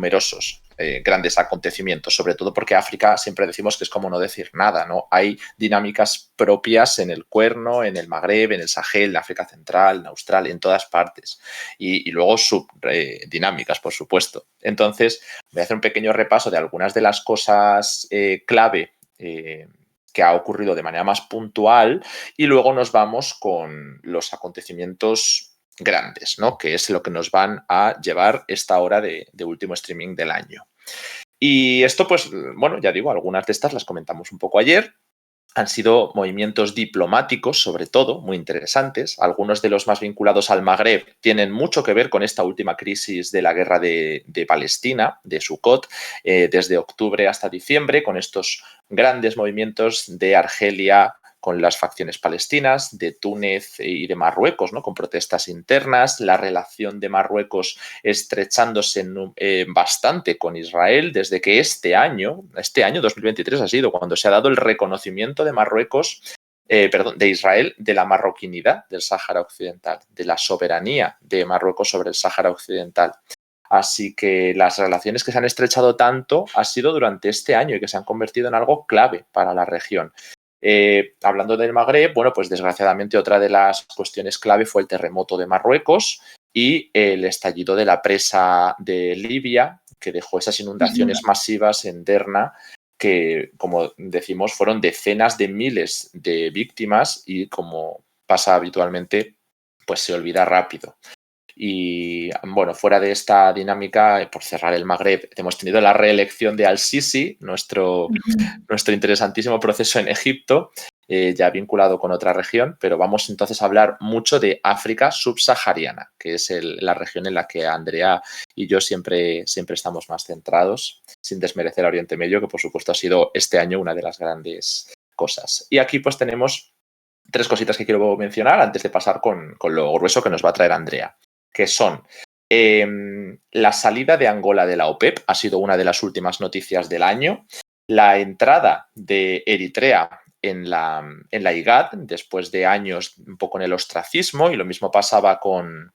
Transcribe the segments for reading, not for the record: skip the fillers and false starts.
numerosos grandes acontecimientos, sobre todo porque África siempre decimos que es como no decir nada, ¿no? Hay dinámicas propias en el Cuerno, en el Magreb, en el Sahel, en África Central, en Australia, en todas partes. Y luego subdinámicas, por supuesto. Entonces, voy a hacer un pequeño repaso de algunas de las cosas clave que ha ocurrido de manera más puntual y luego nos vamos con los acontecimientos grandes, ¿no? Que es lo que nos van a llevar esta hora de último streaming del año. Y esto, pues, bueno, ya digo, algunas de estas las comentamos un poco ayer. Han sido movimientos diplomáticos, sobre todo, muy interesantes. Algunos de los más vinculados al Magreb tienen mucho que ver con esta última crisis de la guerra de Palestina, de Sukkot, desde octubre hasta diciembre, con estos grandes movimientos de Argelia con las facciones palestinas, de Túnez y de Marruecos, ¿no? Con protestas internas, la relación de Marruecos estrechándose bastante con Israel desde que este año 2023 ha sido cuando se ha dado el reconocimiento de Marruecos, de Israel, de la marroquinidad del Sáhara Occidental, de la soberanía de Marruecos sobre el Sáhara Occidental. Así que las relaciones que se han estrechado tanto ha sido durante este año y que se han convertido en algo clave para la región. Hablando del Magreb, bueno, pues desgraciadamente otra de las cuestiones clave fue el terremoto de Marruecos y el estallido de la presa de Libia, que dejó esas inundaciones masivas en Derna, que, como decimos, fueron decenas de miles de víctimas y, como pasa habitualmente, pues se olvida rápido. Y bueno, fuera de esta dinámica, por cerrar el Magreb, hemos tenido la reelección de Al-Sisi, nuestro interesantísimo proceso en Egipto, ya vinculado con otra región, pero vamos entonces a hablar mucho de África subsahariana, que es la región en la que Andrea y yo siempre estamos más centrados, sin desmerecer a Oriente Medio, que por supuesto ha sido este año una de las grandes cosas. Y aquí pues tenemos tres cositas que quiero mencionar antes de pasar con lo grueso que nos va a traer Andrea, que son la salida de Angola de la OPEP, ha sido una de las últimas noticias del año, la entrada de Eritrea en la IGAD, después de años un poco en el ostracismo, y lo mismo pasaba con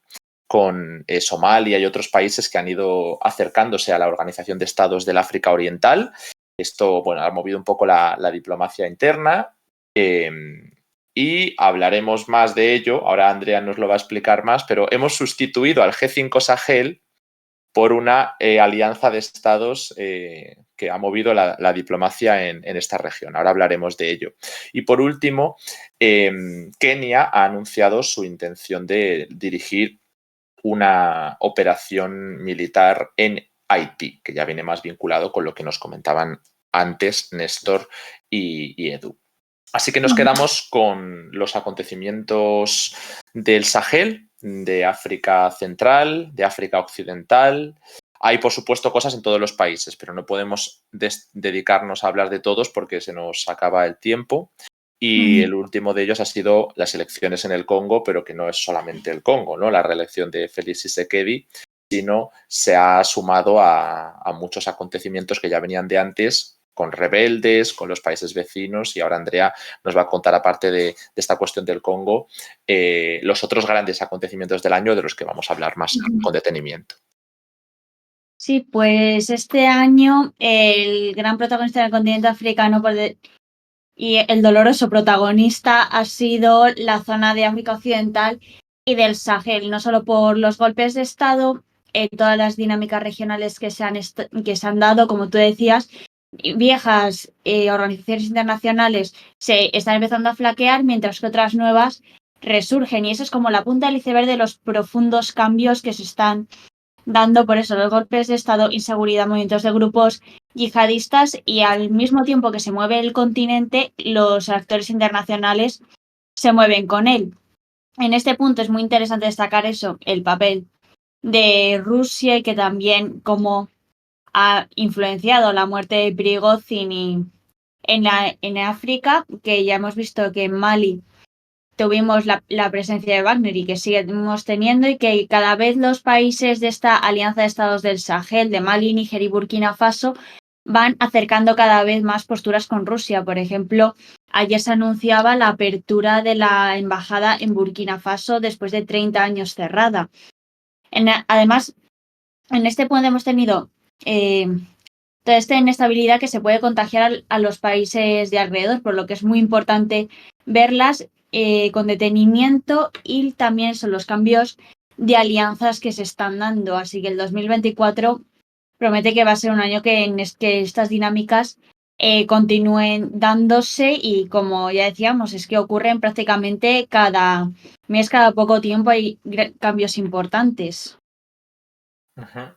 Somalia y otros países que han ido acercándose a la Organización de Estados del África Oriental. Esto, bueno, ha movido un poco la diplomacia interna. Y hablaremos más de ello, ahora Andrea nos lo va a explicar más, pero hemos sustituido al G5 Sahel por una alianza de estados que ha movido la diplomacia en esta región. Ahora hablaremos de ello. Y por último, Kenia ha anunciado su intención de dirigir una operación militar en Haití, que ya viene más vinculado con lo que nos comentaban antes Néstor y Edu. Así que nos quedamos con los acontecimientos del Sahel, de África Central, de África Occidental. Hay, por supuesto, cosas en todos los países, pero no podemos dedicarnos a hablar de todos porque se nos acaba el tiempo. Y el último de ellos ha sido las elecciones en el Congo, pero que no es solamente el Congo, ¿no? La reelección de Félix Tshisekedi, sino se ha sumado a muchos acontecimientos que ya venían de antes, con rebeldes, con los países vecinos, y ahora Andrea nos va a contar, aparte de esta cuestión del Congo, los otros grandes acontecimientos del año de los que vamos a hablar más con detenimiento. Sí, pues este año el gran protagonista del continente africano y el doloroso protagonista ha sido la zona de África Occidental y del Sahel, no solo por los golpes de Estado, todas las dinámicas regionales que se han dado, como tú decías, viejas organizaciones internacionales se están empezando a flaquear, mientras que otras nuevas resurgen, y eso es como la punta del iceberg de los profundos cambios que se están dando. Por eso los golpes de Estado, inseguridad, movimientos de grupos yihadistas, y al mismo tiempo que se mueve el continente, los actores internacionales se mueven con él. En este punto es muy interesante destacar eso, el papel de Rusia, y que también como ha influenciado la muerte de Prigozhin en África, que ya hemos visto que en Mali tuvimos la presencia de Wagner y que seguimos teniendo, y que cada vez los países de esta alianza de estados del Sahel, de Mali, Níger y Burkina Faso, van acercando cada vez más posturas con Rusia. Por ejemplo, ayer se anunciaba la apertura de la embajada en Burkina Faso después de 30 años cerrada. Además, en este punto hemos tenido toda esta inestabilidad que se puede contagiar a los países de alrededor, por lo que es muy importante verlas con detenimiento, y también son los cambios de alianzas que se están dando. Así que el 2024 promete que va a ser un año que estas dinámicas continúen dándose, y como ya decíamos, es que ocurren prácticamente cada mes, cada poco tiempo hay cambios importantes. Ujú.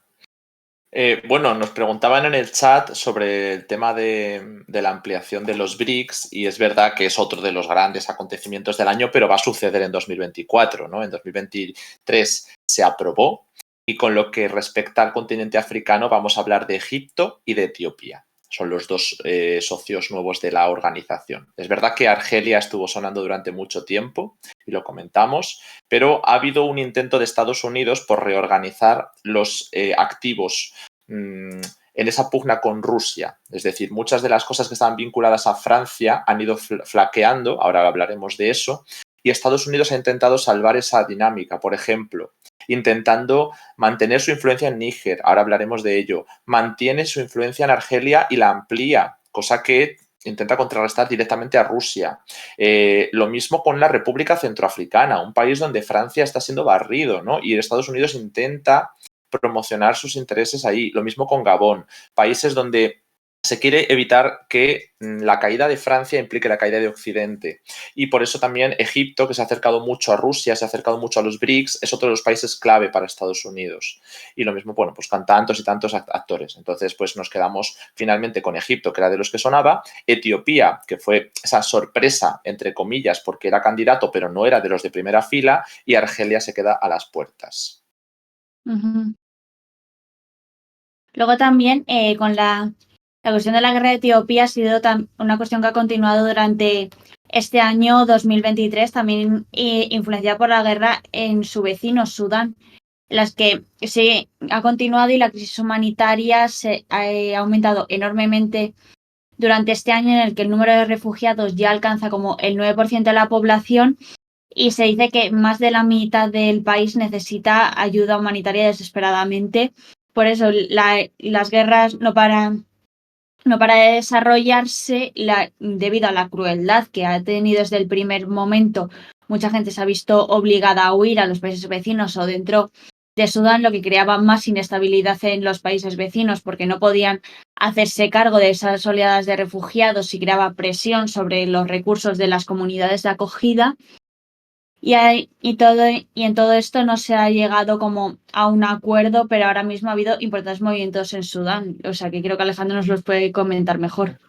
Bueno, nos preguntaban en el chat sobre el tema de la ampliación de los BRICS, y es verdad que es otro de los grandes acontecimientos del año, pero va a suceder en 2024, ¿no? En 2023 se aprobó, y con lo que respecta al continente africano vamos a hablar de Egipto y de Etiopía. Son los dos socios nuevos de la organización. Es verdad que Argelia estuvo sonando durante mucho tiempo y lo comentamos, pero ha habido un intento de Estados Unidos por reorganizar los activos en esa pugna con Rusia. Es decir, muchas de las cosas que estaban vinculadas a Francia han ido flaqueando, ahora hablaremos de eso, y Estados Unidos ha intentado salvar esa dinámica. Por ejemplo, intentando mantener su influencia en Níger, ahora hablaremos de ello, mantiene su influencia en Argelia y la amplía, cosa que intenta contrarrestar directamente a Rusia. Lo mismo con la República Centroafricana, un país donde Francia está siendo barrido, ¿no? Y Estados Unidos intenta promocionar sus intereses ahí. Lo mismo con Gabón, países donde se quiere evitar que la caída de Francia implique la caída de Occidente. Y por eso también Egipto, que se ha acercado mucho a Rusia, se ha acercado mucho a los BRICS, es otro de los países clave para Estados Unidos. Y lo mismo, bueno, pues con tantos y tantos actores. Entonces, pues nos quedamos finalmente con Egipto, que era de los que sonaba, Etiopía, que fue esa sorpresa, entre comillas, porque era candidato, pero no era de los de primera fila, y Argelia se queda a las puertas. Uh-huh. Luego también con la cuestión de la guerra de Etiopía ha sido una cuestión que ha continuado durante este año 2023, también influenciada por la guerra en su vecino Sudán, en las que se ha continuado, y la crisis humanitaria se ha aumentado enormemente durante este año, en el que el número de refugiados ya alcanza como el 9% de la población, y se dice que más de la mitad del país necesita ayuda humanitaria desesperadamente. Por eso las guerras no paran de desarrollarse debido a la crueldad que ha tenido desde el primer momento. Mucha gente se ha visto obligada a huir a los países vecinos o dentro de Sudán, lo que creaba más inestabilidad en los países vecinos, porque no podían hacerse cargo de esas oleadas de refugiados, y creaba presión sobre los recursos de las comunidades de acogida. Y en todo esto no se ha llegado como a un acuerdo, pero ahora mismo ha habido importantes movimientos en Sudán. O sea que creo que Alejandro nos los puede comentar mejor.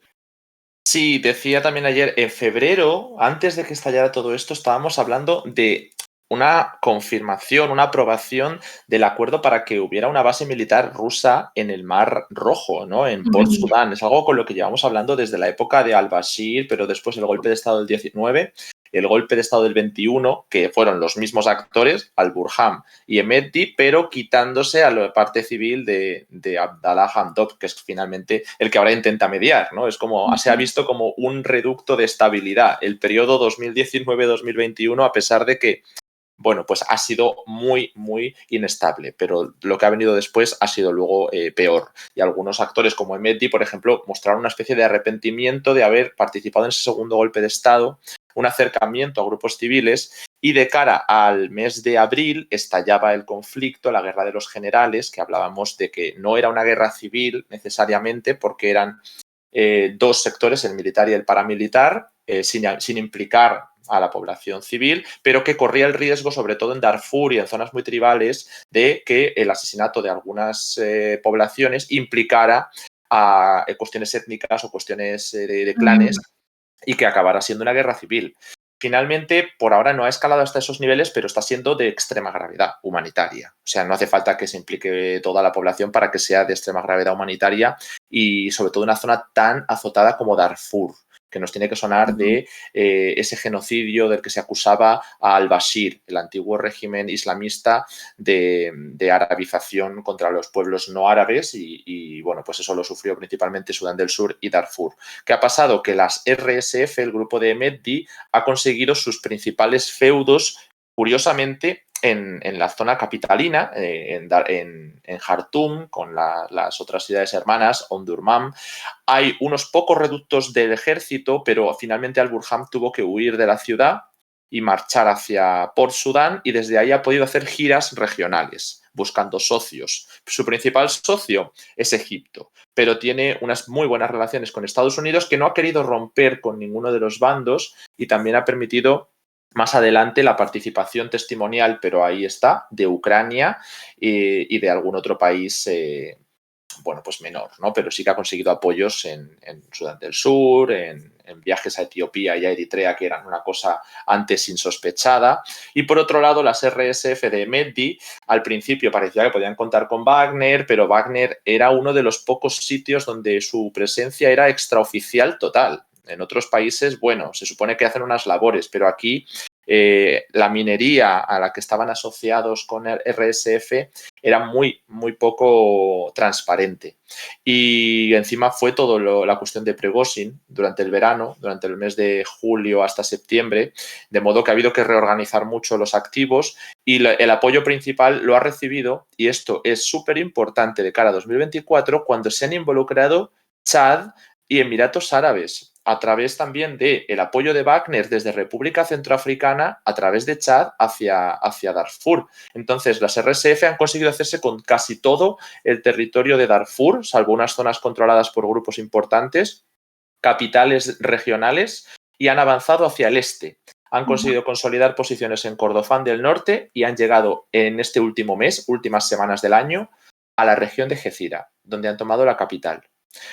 Sí, decía también ayer, en febrero, antes de que estallara todo esto, estábamos hablando de una confirmación, una aprobación del acuerdo para que hubiera una base militar rusa en el Mar Rojo, ¿no? En Port Sudán. Es algo con lo que llevamos hablando desde la época de al-Bashir, pero después el golpe de Estado del 19, el golpe de Estado del 21, que fueron los mismos actores, al-Burhan y Hemedti, pero quitándose a la parte civil de Abdallah Hamdok, que es finalmente el que ahora intenta mediar, ¿no? Es como, se ha visto como un reducto de estabilidad el periodo 2019-2021, a pesar de que, bueno, pues ha sido muy, muy inestable, pero lo que ha venido después ha sido luego peor. Y algunos actores como Hemedti, por ejemplo, mostraron una especie de arrepentimiento de haber participado en ese segundo golpe de Estado, un acercamiento a grupos civiles, y de cara al mes de abril estallaba el conflicto, la guerra de los generales, que hablábamos de que no era una guerra civil necesariamente, porque eran dos sectores, el militar y el paramilitar, sin implicar a la población civil, pero que corría el riesgo, sobre todo en Darfur y en zonas muy tribales, de que el asesinato de algunas poblaciones implicara a cuestiones étnicas o cuestiones de clanes, y que acabara siendo una guerra civil. Finalmente, por ahora no ha escalado hasta esos niveles, pero está siendo de extrema gravedad humanitaria. O sea, no hace falta que se implique toda la población para que sea de extrema gravedad humanitaria, y sobre todo en una zona tan azotada como Darfur, que nos tiene que sonar de ese genocidio del que se acusaba a al-Bashir, el antiguo régimen islamista de arabización contra los pueblos no árabes, y bueno, pues eso lo sufrió principalmente Sudán del Sur y Darfur. ¿Qué ha pasado? Que las RSF, el grupo de Hemedti, ha conseguido sus principales feudos, curiosamente, en la zona capitalina, en Jartum, con las otras ciudades hermanas, Omdurman, hay unos pocos reductos del ejército, pero finalmente Al-Burhan tuvo que huir de la ciudad y marchar hacia Port Sudán, y desde ahí ha podido hacer giras regionales buscando socios. Su principal socio es Egipto, pero tiene unas muy buenas relaciones con Estados Unidos, que no ha querido romper con ninguno de los bandos, y también ha permitido más adelante la participación testimonial, pero ahí está, de Ucrania y de algún otro país bueno, pues menor, ¿no? Pero sí que ha conseguido apoyos en Sudán del Sur, en viajes a Etiopía y a Eritrea, que eran una cosa antes insospechada. Y por otro lado, las RSF de Mehdi, al principio parecía que podían contar con Wagner, pero Wagner era uno de los pocos sitios donde su presencia era extraoficial total. En otros países, bueno, se supone que hacen unas labores, pero aquí la minería a la que estaban asociados con el RSF era muy, muy poco transparente. Y encima fue todo la cuestión de Prigozhin durante el verano, durante el mes de julio hasta septiembre, de modo que ha habido que reorganizar mucho los activos, y el apoyo principal lo ha recibido, y esto es súper importante de cara a 2024, cuando se han involucrado Chad y Emiratos Árabes, a través también del apoyo de Wagner desde República Centroafricana, a través de Chad hacia Darfur. Entonces, las RSF han conseguido hacerse con casi todo el territorio de Darfur, salvo unas zonas controladas por grupos importantes, capitales regionales, y han avanzado hacia el este. Han conseguido consolidar posiciones en Kordofán del Norte y han llegado en este último mes, últimas semanas del año, a la región de Gecira, donde han tomado la capital.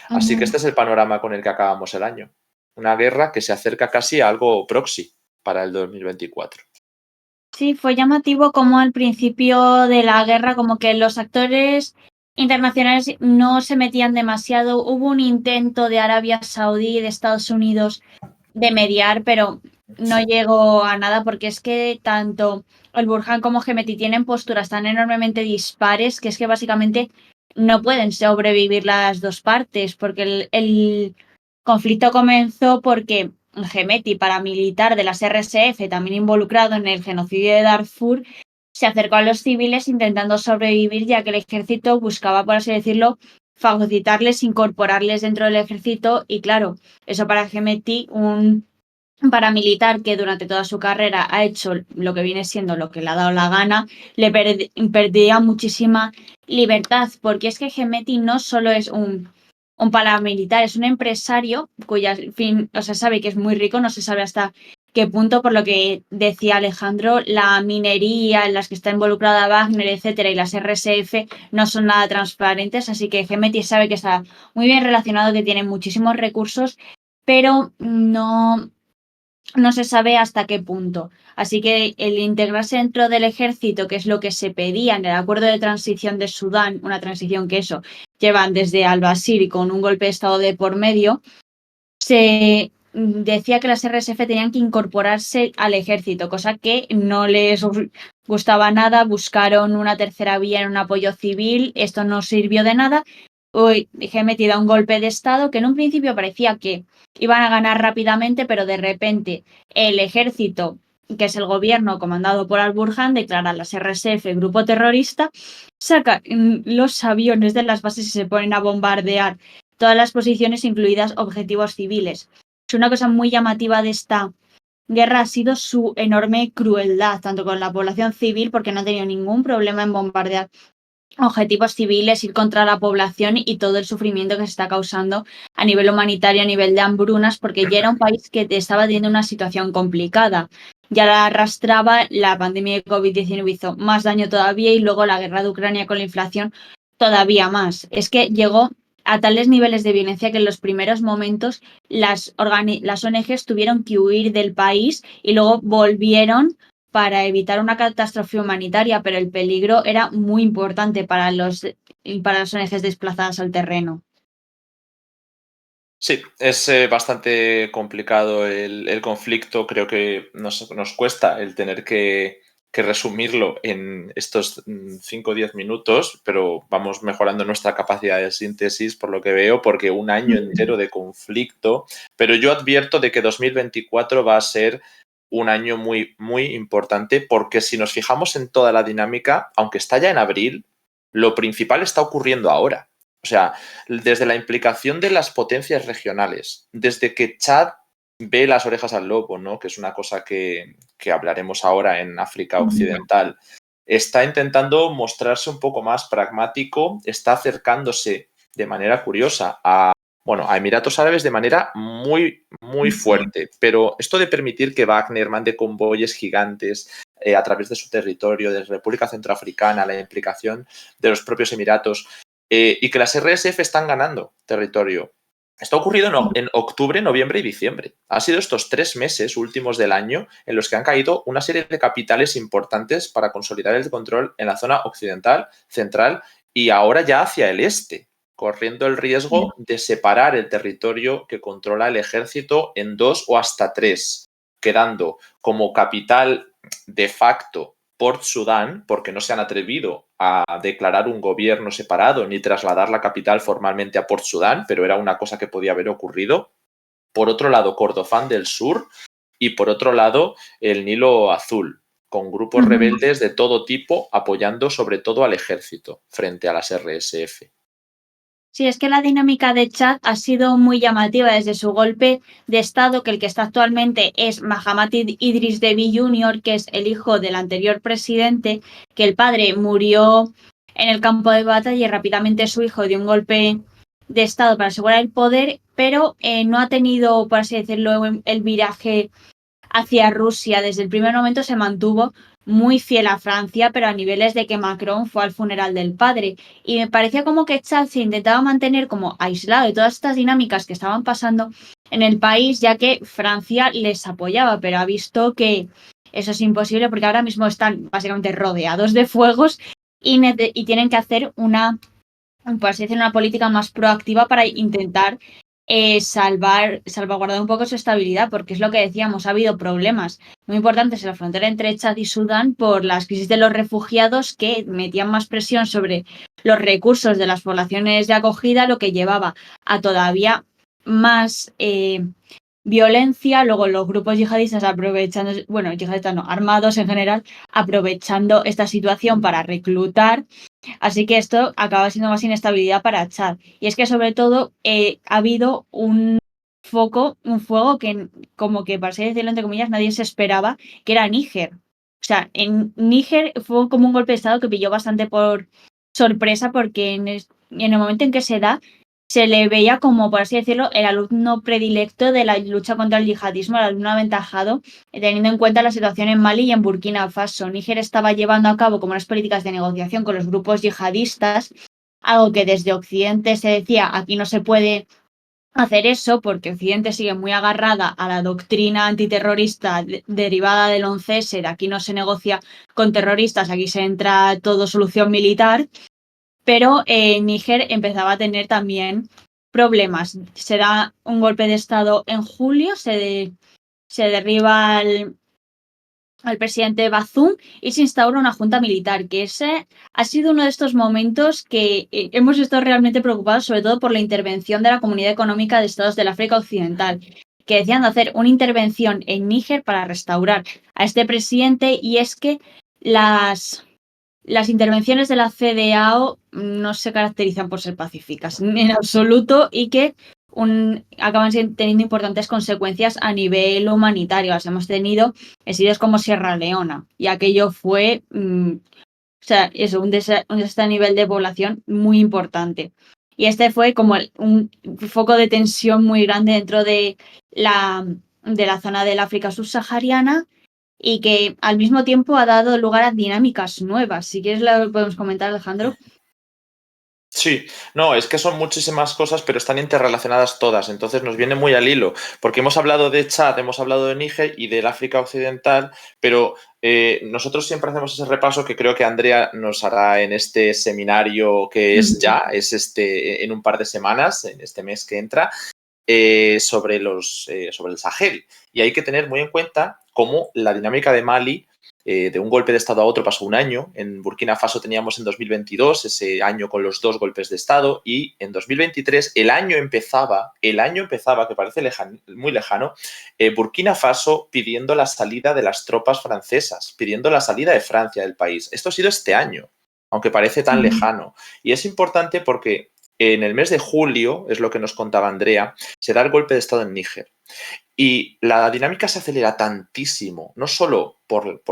Así que este es el panorama con el que acabamos el año. Una guerra que se acerca casi a algo proxy para el 2024. Sí, fue llamativo como al principio de la guerra, como que los actores internacionales no se metían demasiado. Hubo un intento de Arabia Saudí y de Estados Unidos de mediar, pero no llegó a nada, porque es que tanto el Burhan como Hemeti tienen posturas tan enormemente dispares que es que básicamente no pueden sobrevivir las dos partes, porque el conflicto comenzó porque Hemeti, paramilitar de las RSF, también involucrado en el genocidio de Darfur, se acercó a los civiles intentando sobrevivir, ya que el ejército buscaba, por así decirlo, fagocitarles, incorporarles dentro del ejército, y claro, eso para Hemeti, un paramilitar que durante toda su carrera ha hecho lo que viene siendo lo que le ha dado la gana, le perdía muchísima libertad, porque es que Hemeti no solo es un paramilitar, es un empresario cuya fin, o sea, sabe que es muy rico, no se sabe hasta qué punto, por lo que decía Alejandro, la minería en las que está involucrada Wagner, etcétera, y las RSF no son nada transparentes, así que Hemeti sabe que está muy bien relacionado, que tiene muchísimos recursos, pero no se sabe hasta qué punto. Así que el integrarse dentro del ejército, que es lo que se pedía en el acuerdo de transición de Sudán, una transición que eso llevan desde al-Bashir y con un golpe de estado de por medio, se decía que las RSF tenían que incorporarse al ejército, cosa que no les gustaba nada. Buscaron una tercera vía en un apoyo civil, esto no sirvió de nada. Hoy dije metida un golpe de estado que en un principio parecía que iban a ganar rápidamente, pero de repente el ejército, que es el gobierno comandado por Al-Burhan, declara a las RSF grupo terrorista, saca los aviones de las bases y se ponen a bombardear todas las posiciones, incluidas objetivos civiles. Es una cosa muy llamativa de esta guerra ha sido su enorme crueldad, tanto con la población civil, porque no ha tenido ningún problema en bombardear objetivos civiles, ir contra la población y todo el sufrimiento que se está causando a nivel humanitario, a nivel de hambrunas, porque ya era un país que estaba teniendo una situación complicada. Ya la arrastraba, la pandemia de COVID-19 hizo más daño todavía, y luego la guerra de Ucrania con la inflación todavía más. Es que llegó a tales niveles de violencia que en los primeros momentos las ONGs tuvieron que huir del país y luego volvieron para evitar una catástrofe humanitaria, pero el peligro era muy importante para las ONGs desplazadas al terreno. Sí, es bastante complicado el conflicto. Creo que nos cuesta el tener que resumirlo en estos 5 o 10 minutos, pero vamos mejorando nuestra capacidad de síntesis por lo que veo, porque un año entero de conflicto, pero yo advierto de que 2024 va a ser un año muy, muy importante, porque si nos fijamos en toda la dinámica, aunque está ya en abril, lo principal está ocurriendo ahora. O sea, desde la implicación de las potencias regionales, desde que Chad ve las orejas al lobo, ¿no? Que es una cosa que hablaremos ahora en África Occidental, está intentando mostrarse un poco más pragmático, está acercándose de manera curiosa a Emiratos Árabes de manera muy, muy fuerte. Pero esto de permitir que Wagner mande convoyes gigantes a través de su territorio, de República Centroafricana, la implicación de los propios Emiratos, y que las RSF están ganando territorio. Esto ha ocurrido en octubre, noviembre y diciembre. Han sido estos 3 meses últimos del año en los que han caído una serie de capitales importantes para consolidar el control en la zona occidental, central y ahora ya hacia el este, corriendo el riesgo de separar el territorio que controla el ejército en 2 o hasta 3, quedando como capital de facto Port Sudán, porque no se han atrevido a declarar un gobierno separado ni trasladar la capital formalmente a Port Sudán, pero era una cosa que podía haber ocurrido. Por otro lado, Kordofán del Sur y por otro lado, el Nilo Azul, con grupos rebeldes de todo tipo apoyando sobre todo al ejército frente a las RSF. Sí, es que la dinámica de Chad ha sido muy llamativa desde su golpe de estado, que el que está actualmente es Mahamat Idris Deby Jr., que es el hijo del anterior presidente, que el padre murió en el campo de batalla y rápidamente su hijo dio un golpe de estado para asegurar el poder, pero no ha tenido, por así decirlo, el viraje hacia Rusia. Desde el primer momento se mantuvo muy fiel a Francia, pero a niveles de que Macron fue al funeral del padre. Y me parecía como que Chad se intentaba mantener como aislado de todas estas dinámicas que estaban pasando en el país, ya que Francia les apoyaba, pero ha visto que eso es imposible porque ahora mismo están básicamente rodeados de fuegos y tienen que hacer por así decirlo, una política más proactiva para intentar salvaguardar un poco su estabilidad, porque es lo que decíamos, ha habido problemas muy importantes en la frontera entre Chad y Sudán por las crisis de los refugiados que metían más presión sobre los recursos de las poblaciones de acogida, lo que llevaba a todavía más violencia, luego los grupos yihadistas aprovechando, yihadistas no, armados en general, aprovechando esta situación para reclutar. Así que esto acaba siendo más inestabilidad para Chad. Y es que sobre todo ha habido un fuego que como que, para así decirlo entre comillas, nadie se esperaba, que era Níger. O sea, en Níger fue como un golpe de estado que pilló bastante por sorpresa porque en el momento en que se da, se le veía como, por así decirlo, el alumno predilecto de la lucha contra el yihadismo, el alumno aventajado, teniendo en cuenta la situación en Mali y en Burkina Faso. Níger estaba llevando a cabo como unas políticas de negociación con los grupos yihadistas, algo que desde Occidente se decía, aquí no se puede hacer eso porque Occidente sigue muy agarrada a la doctrina antiterrorista derivada del 11S, de aquí no se negocia con terroristas, aquí se entra todo solución militar. Pero Níger empezaba a tener también problemas. Se da un golpe de estado en julio, se derriba al presidente Bazoum y se instaura una junta militar, que ese ha sido uno de estos momentos que hemos estado realmente preocupados, sobre todo por la intervención de la Comunidad Económica de Estados del África Occidental, que decían de hacer una intervención en Níger para restaurar a este presidente, y es que las intervenciones de la CEDEAO no se caracterizan por ser pacíficas en absoluto y que acaban teniendo importantes consecuencias a nivel humanitario. Las hemos tenido en sitios como Sierra Leona y aquello fue un desastre a nivel de población muy importante. Y este fue como un foco de tensión muy grande dentro de la zona del África subsahariana, y que al mismo tiempo ha dado lugar a dinámicas nuevas. Si quieres, lo podemos comentar, Alejandro. Sí, no, es que son muchísimas cosas, pero están interrelacionadas todas, entonces nos viene muy al hilo, porque hemos hablado de Chad, hemos hablado de Níger y del África Occidental, pero nosotros siempre hacemos ese repaso que creo que Andrea nos hará en este seminario que es en un par de semanas, en este mes que entra, sobre el Sahel. Y hay que tener muy en cuenta cómo la dinámica de Mali de un golpe de Estado a otro pasó un año. En Burkina Faso teníamos en 2022 ese año con los 2 golpes de Estado y en 2023 el año empezaba, que parece muy lejano, Burkina Faso pidiendo la salida de las tropas francesas, pidiendo la salida de Francia del país. Esto ha sido este año, aunque parece tan lejano. Y es importante porque en el mes de julio, es lo que nos contaba Andrea, se da el golpe de Estado en Níger. Y la dinámica se acelera tantísimo, no solo por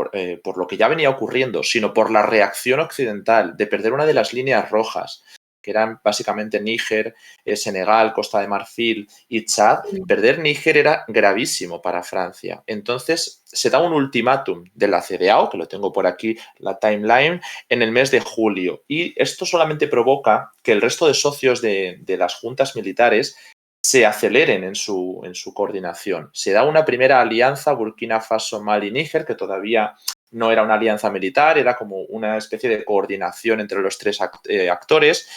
lo que ya venía ocurriendo, sino por la reacción occidental de perder una de las líneas rojas, que eran básicamente Níger, Senegal, Costa de Marfil y Chad. Perder Níger era gravísimo para Francia. Entonces se da un ultimátum de la CEDEAO, que lo tengo por aquí, la timeline, en el mes de julio. Y esto solamente provoca que el resto de socios de las juntas militares se aceleren en su coordinación. Se da una primera alianza Burkina Faso, Mali, Níger, que todavía no era una alianza militar, era como una especie de coordinación entre los 3 actores.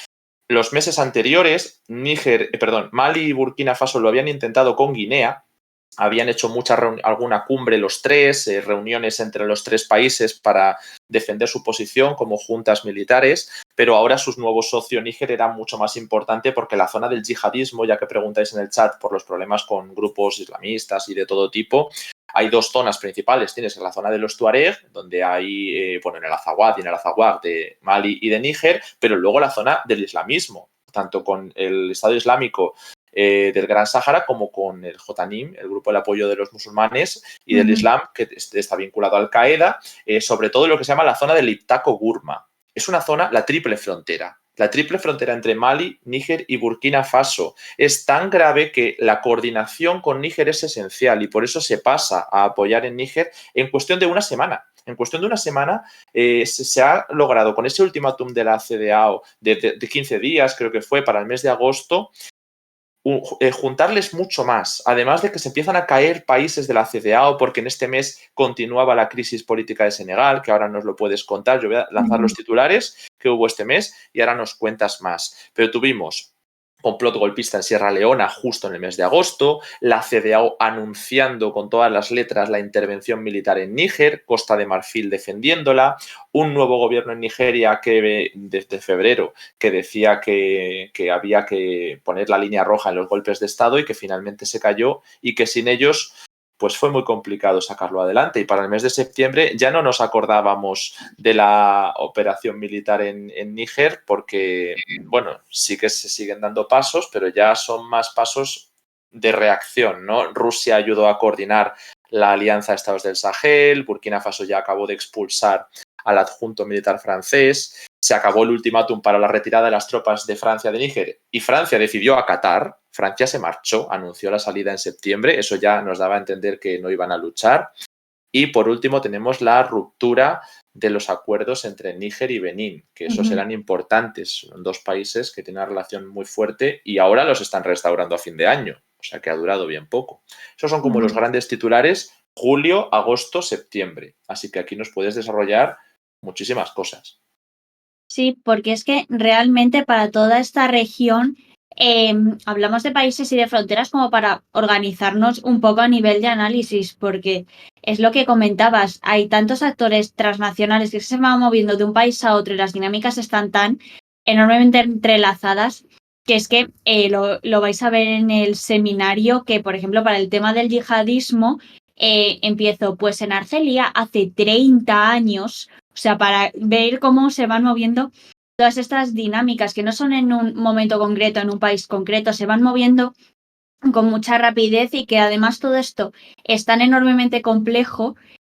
Los meses anteriores, Mali y Burkina Faso lo habían intentado con Guinea, habían hecho alguna cumbre los 3, reuniones entre los 3 países para defender su posición como juntas militares, pero ahora su nuevo socio Níger era mucho más importante porque la zona del yihadismo, ya que preguntáis en el chat por los problemas con grupos islamistas y de todo tipo, hay 2 zonas principales. Tienes la zona de los Tuareg, donde hay, en el Azawad y en el Azawad de Mali y de Níger, pero luego la zona del islamismo, tanto con el Estado Islámico del Gran Sáhara como con el Jotanim, el grupo de apoyo de los musulmanes y del Islam, que está vinculado a Al-Qaeda, sobre todo lo que se llama la zona del Iptako-Gurma. Es una zona, la triple frontera entre Mali, Níger y Burkina Faso. Es tan grave que la coordinación con Níger es esencial y por eso se pasa a apoyar en Níger en cuestión de una semana. En cuestión de una semana se ha logrado con ese ultimátum de la CEDEAO de 15 días, creo que fue, para el mes de agosto, juntarles mucho más, además de que se empiezan a caer países de la CEDEAO porque en este mes continuaba la crisis política de Senegal, que ahora nos lo puedes contar. Yo voy a lanzar los titulares que hubo este mes y ahora nos cuentas más. Pero tuvimos complot golpista en Sierra Leona justo en el mes de agosto, la CEDEAO anunciando con todas las letras la intervención militar en Níger, Costa de Marfil defendiéndola, un nuevo gobierno en Nigeria que desde febrero que decía que había que poner la línea roja en los golpes de Estado y que finalmente se cayó y que sin ellos pues fue muy complicado sacarlo adelante. Y para el mes de septiembre ya no nos acordábamos de la operación militar en Níger porque, bueno, sí que se siguen dando pasos, pero ya son más pasos de reacción, ¿no? Rusia ayudó a coordinar la Alianza de Estados del Sahel, Burkina Faso ya acabó de expulsar al adjunto militar francés, se acabó el ultimátum para la retirada de las tropas de Francia de Níger y Francia decidió acatar. Francia se marchó, anunció la salida en septiembre, eso ya nos daba a entender que no iban a luchar. Y por último tenemos la ruptura de los acuerdos entre Níger y Benín, que esos eran importantes, son 2 países que tienen una relación muy fuerte y ahora los están restaurando a fin de año, o sea que ha durado bien poco. Esos son como los grandes titulares, julio, agosto, septiembre, así que aquí nos puedes desarrollar muchísimas cosas. Sí, porque es que realmente para toda esta región hablamos de países y de fronteras como para organizarnos un poco a nivel de análisis, porque es lo que comentabas, hay tantos actores transnacionales que se van moviendo de un país a otro y las dinámicas están tan enormemente entrelazadas que es que lo vais a ver en el seminario que, por ejemplo, para el tema del yihadismo, empiezo pues en Argelia hace 30 años, o sea, para ver cómo se van moviendo todas estas dinámicas que no son en un momento concreto, en un país concreto, se van moviendo con mucha rapidez y que además todo esto es tan enormemente complejo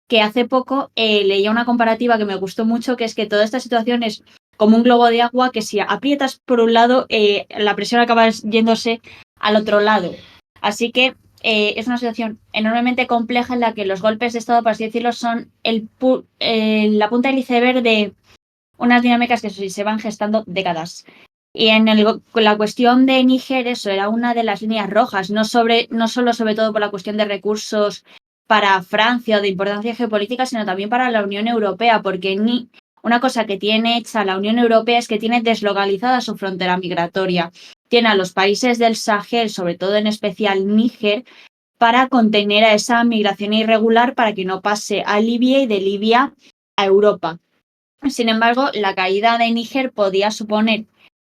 que hace poco leía una comparativa que me gustó mucho, que es que toda esta situación es como un globo de agua que si aprietas por un lado, la presión acaba yéndose al otro lado. Así que es una situación enormemente compleja en la que los golpes de Estado, por así decirlo, son la punta del iceberg de unas dinámicas que se van gestando décadas. Y en la cuestión de Níger, eso era una de las líneas rojas, no solo sobre todo por la cuestión de recursos para Francia o de importancia geopolítica, sino también para la Unión Europea, porque una cosa que tiene hecha la Unión Europea es que tiene deslocalizada su frontera migratoria. Tiene a los países del Sahel, sobre todo en especial Níger, para contener a esa migración irregular para que no pase a Libia y de Libia a Europa. Sin embargo, la caída de Níger podía suponer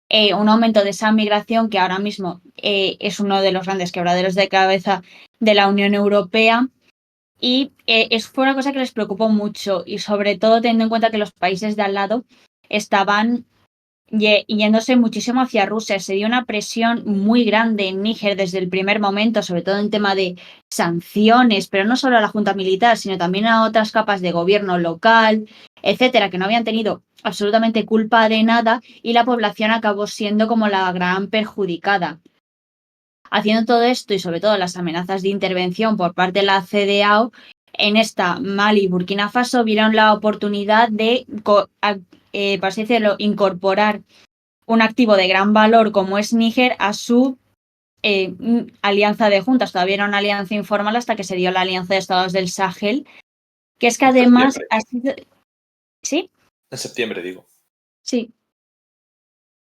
un aumento de esa migración que ahora mismo es uno de los grandes quebraderos de cabeza de la Unión Europea. Y fue una cosa que les preocupó mucho y sobre todo teniendo en cuenta que los países de al lado estaban yéndose muchísimo hacia Rusia. Se dio una presión muy grande en Níger desde el primer momento, sobre todo en tema de sanciones, pero no solo a la junta militar, sino también a otras capas de gobierno local, etcétera, que no habían tenido absolutamente culpa de nada y la población acabó siendo como la gran perjudicada. Haciendo todo esto y sobre todo las amenazas de intervención por parte de la CEDEAO, en esta Mali y Burkina Faso vieron la oportunidad de, por así decirlo, incorporar un activo de gran valor como es Níger a su alianza de juntas. Todavía era una alianza informal hasta que se dio la alianza de estados del Sahel, que es que además ha sido... ¿Sí? En septiembre, digo. Sí.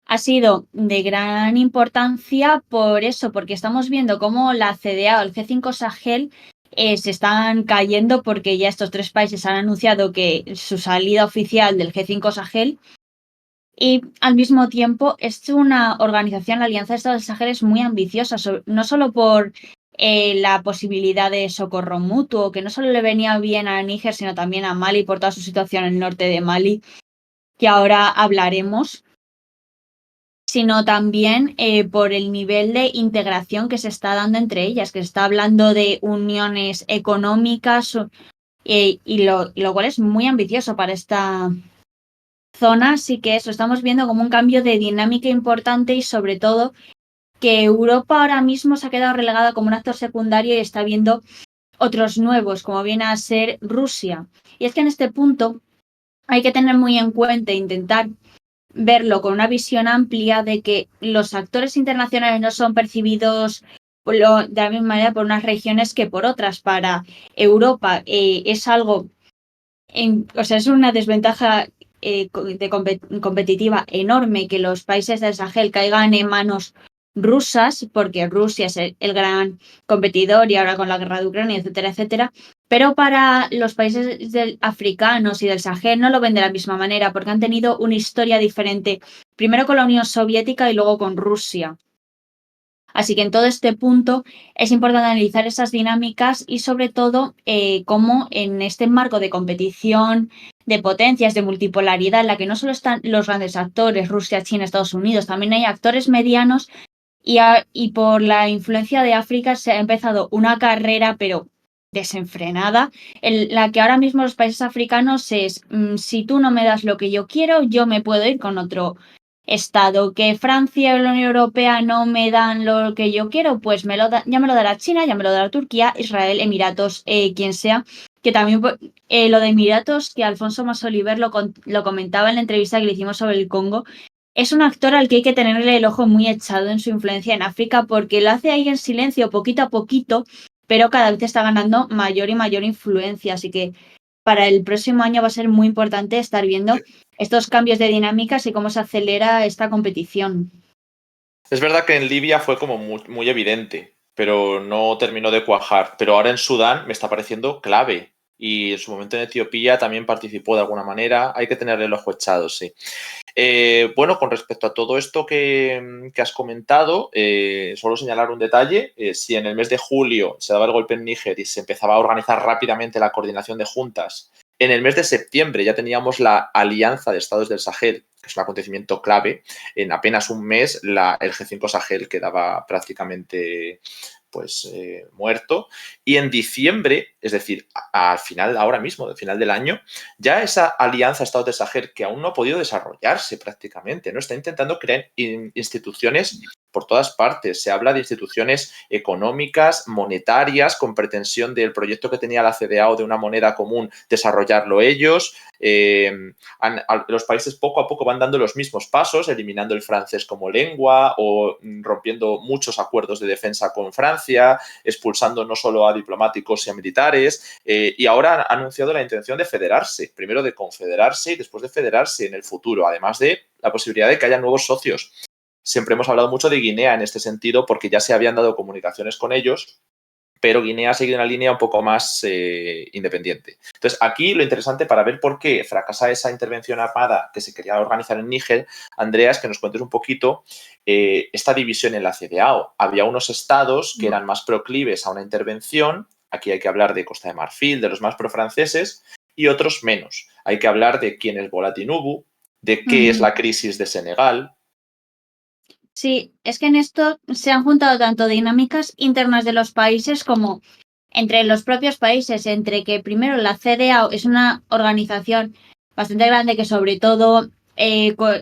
Ha sido de gran importancia por eso, porque estamos viendo cómo la CDA o el G5 Sahel se están cayendo porque ya estos tres países han anunciado que su salida oficial del G5 Sahel y al mismo tiempo es una organización, la Alianza de Estados del Sahel es muy ambiciosa, no solo por la posibilidad de socorro mutuo, que no solo le venía bien a Níger, sino también a Mali por toda su situación en el norte de Mali, que ahora hablaremos, sino también por el nivel de integración que se está dando entre ellas, que se está hablando de uniones económicas y lo cual es muy ambicioso para esta zona. Así que eso, estamos viendo como un cambio de dinámica importante y sobre todo que Europa ahora mismo se ha quedado relegada como un actor secundario y está viendo otros nuevos, como viene a ser Rusia. Y es que en este punto hay que tener muy en cuenta e intentar verlo con una visión amplia de que los actores internacionales no son percibidos de la misma manera por unas regiones que por otras. Para Europa es algo, o sea, es una desventaja competitiva enorme que los países del Sahel caigan en manos rusas, porque Rusia es el gran competidor y ahora con la guerra de Ucrania, etcétera, etcétera. Pero para los países africanos y del Sahel no lo ven de la misma manera porque han tenido una historia diferente, primero con la Unión Soviética y luego con Rusia. Así que en todo este punto es importante analizar esas dinámicas y sobre todo cómo en este marco de competición, de potencias, de multipolaridad, en la que no solo están los grandes actores, Rusia, China, Estados Unidos, también hay actores medianos y por la influencia de África se ha empezado una carrera, pero desenfrenada, en la que ahora mismo los países africanos es, si tú no me das lo que yo quiero, yo me puedo ir con otro estado. Que Francia y la Unión Europea no me dan lo que yo quiero, pues ya me lo dará China, ya me lo dará Turquía, Israel, Emiratos, quien sea. Que también lo de Emiratos, que Alfonso Masoliver lo comentaba en la entrevista que le hicimos sobre el Congo, es un actor al que hay que tenerle el ojo muy echado en su influencia en África porque lo hace ahí en silencio, poquito a poquito, pero cada vez está ganando mayor y mayor influencia. Así que para el próximo año va a ser muy importante estar viendo estos cambios de dinámicas y cómo se acelera esta competición. Es verdad que en Libia fue como muy evidente, pero no terminó de cuajar. Pero ahora en Sudán me está pareciendo clave. Y en su momento en Etiopía también participó de alguna manera. Hay que tenerle el ojo echado, sí. Bueno, con respecto a todo esto que has comentado, solo señalar un detalle. Si en el mes de julio se daba el golpe en Níger y se empezaba a organizar rápidamente la coordinación de juntas, en el mes de septiembre ya teníamos la Alianza de Estados del Sahel, que es un acontecimiento clave. En apenas un mes el G5 Sahel quedaba prácticamente muerto. Y en diciembre, es decir, al final, ahora mismo, al final del año, ya esa alianza Estados del Sahel, que aún no ha podido desarrollarse prácticamente, ¿no? Está intentando crear instituciones por todas partes. Se habla de instituciones económicas, monetarias, con pretensión del proyecto que tenía la CEDEAO de una moneda común, desarrollarlo ellos. Los países poco a poco van dando los mismos pasos, eliminando el francés como lengua o rompiendo muchos acuerdos de defensa con Francia, expulsando no solo a diplomáticos y a militares, y ahora han anunciado la intención de federarse, primero de confederarse y después de federarse en el futuro, además de la posibilidad de que haya nuevos socios. Siempre hemos hablado mucho de Guinea en este sentido porque ya se habían dado comunicaciones con ellos, pero Guinea ha seguido una línea un poco más independiente. Entonces, aquí lo interesante para ver por qué fracasa esa intervención armada que se quería organizar en Níger, Andrea, es que nos cuentes un poquito esta división en la CEDEAO. Había unos estados que eran más proclives a una intervención, aquí hay que hablar de Costa de Marfil, de los más profranceses, y otros menos. Hay que hablar de quién es Bola Tinubu, de qué es la crisis de Senegal. Sí, es que en esto se han juntado tanto dinámicas internas de los países como entre los propios países, entre que primero la CEDEAO es una organización bastante grande que sobre todo, ¿cómo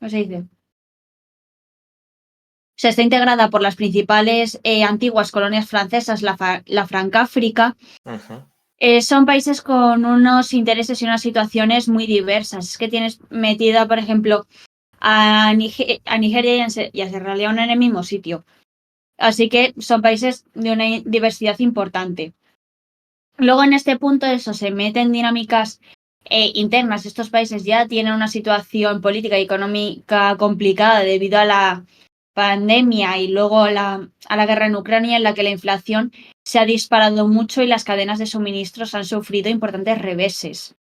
se dice? O sea, está integrada por las principales antiguas colonias francesas, la Francáfrica. Son países con unos intereses y unas situaciones muy diversas. Es que tienes metida, por ejemplo, a Nigeria y a Sierra Leona en el mismo sitio. Así que son países de una diversidad importante. Luego, en este punto, eso se meten dinámicas internas. Estos países ya tienen una situación política y económica complicada debido a la pandemia y luego a la guerra en Ucrania, en la que la inflación se ha disparado mucho y las cadenas de suministros han sufrido importantes reveses.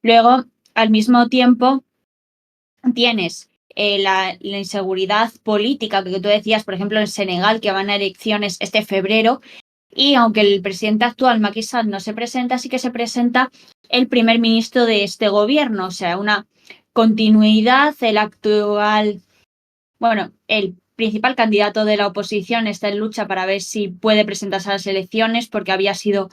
Luego, al mismo tiempo, tienes la inseguridad política que tú decías, por ejemplo, en Senegal, que van a elecciones este febrero, y aunque el presidente actual, Macky Sall, no se presenta, sí que se presenta el primer ministro de este gobierno, o sea, una continuidad. El actual, bueno, el principal candidato de la oposición está en lucha para ver si puede presentarse a las elecciones porque había sido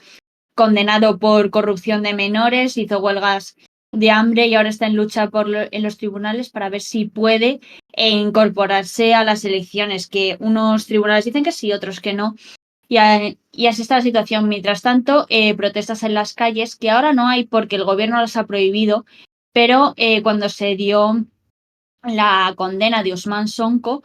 condenado por corrupción de menores, hizo huelgas de hambre y ahora está en lucha en los tribunales para ver si puede incorporarse a las elecciones, que unos tribunales dicen que sí, otros que no. Y así está la situación. Mientras tanto, protestas en las calles, que ahora no hay porque el gobierno las ha prohibido, pero cuando se dio la condena de Ousmane Sonko,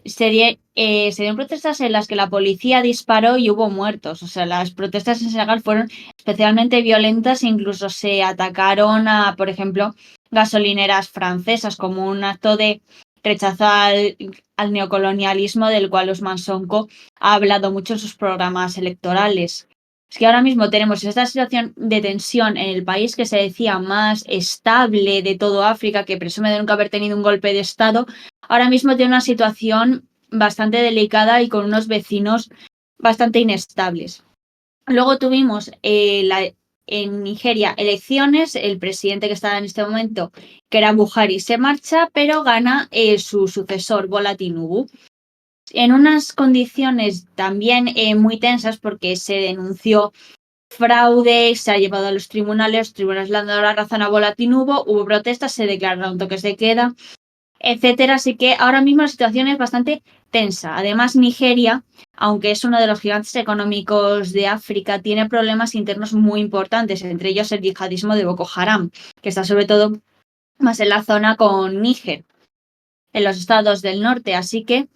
se dieron protestas en las que la policía disparó y hubo muertos. O sea, las protestas en Senegal fueron especialmente violentas e incluso se atacaron a, por ejemplo, gasolineras francesas como un acto de rechazo al neocolonialismo del cual Ousmane Sonko ha hablado mucho en sus programas electorales. Es que ahora mismo tenemos esta situación de tensión en el país que se decía más estable de todo África, que presume de nunca haber tenido un golpe de Estado. Ahora mismo tiene una situación bastante delicada y con unos vecinos bastante inestables. Luego tuvimos en Nigeria elecciones, el presidente que estaba en este momento, que era Buhari, se marcha, pero gana su sucesor, Bola Tinubu, en unas condiciones también muy tensas porque se denunció fraude, se ha llevado a los tribunales le han dado la razón a Bola Tinubu, hubo protestas, se declararon toques de queda, etcétera. Así que ahora mismo la situación es bastante tensa. Además, Nigeria, aunque es uno de los gigantes económicos de África, tiene problemas internos muy importantes, entre ellos el yihadismo de Boko Haram, que está sobre todo más en la zona con Níger, en los estados del norte. Así que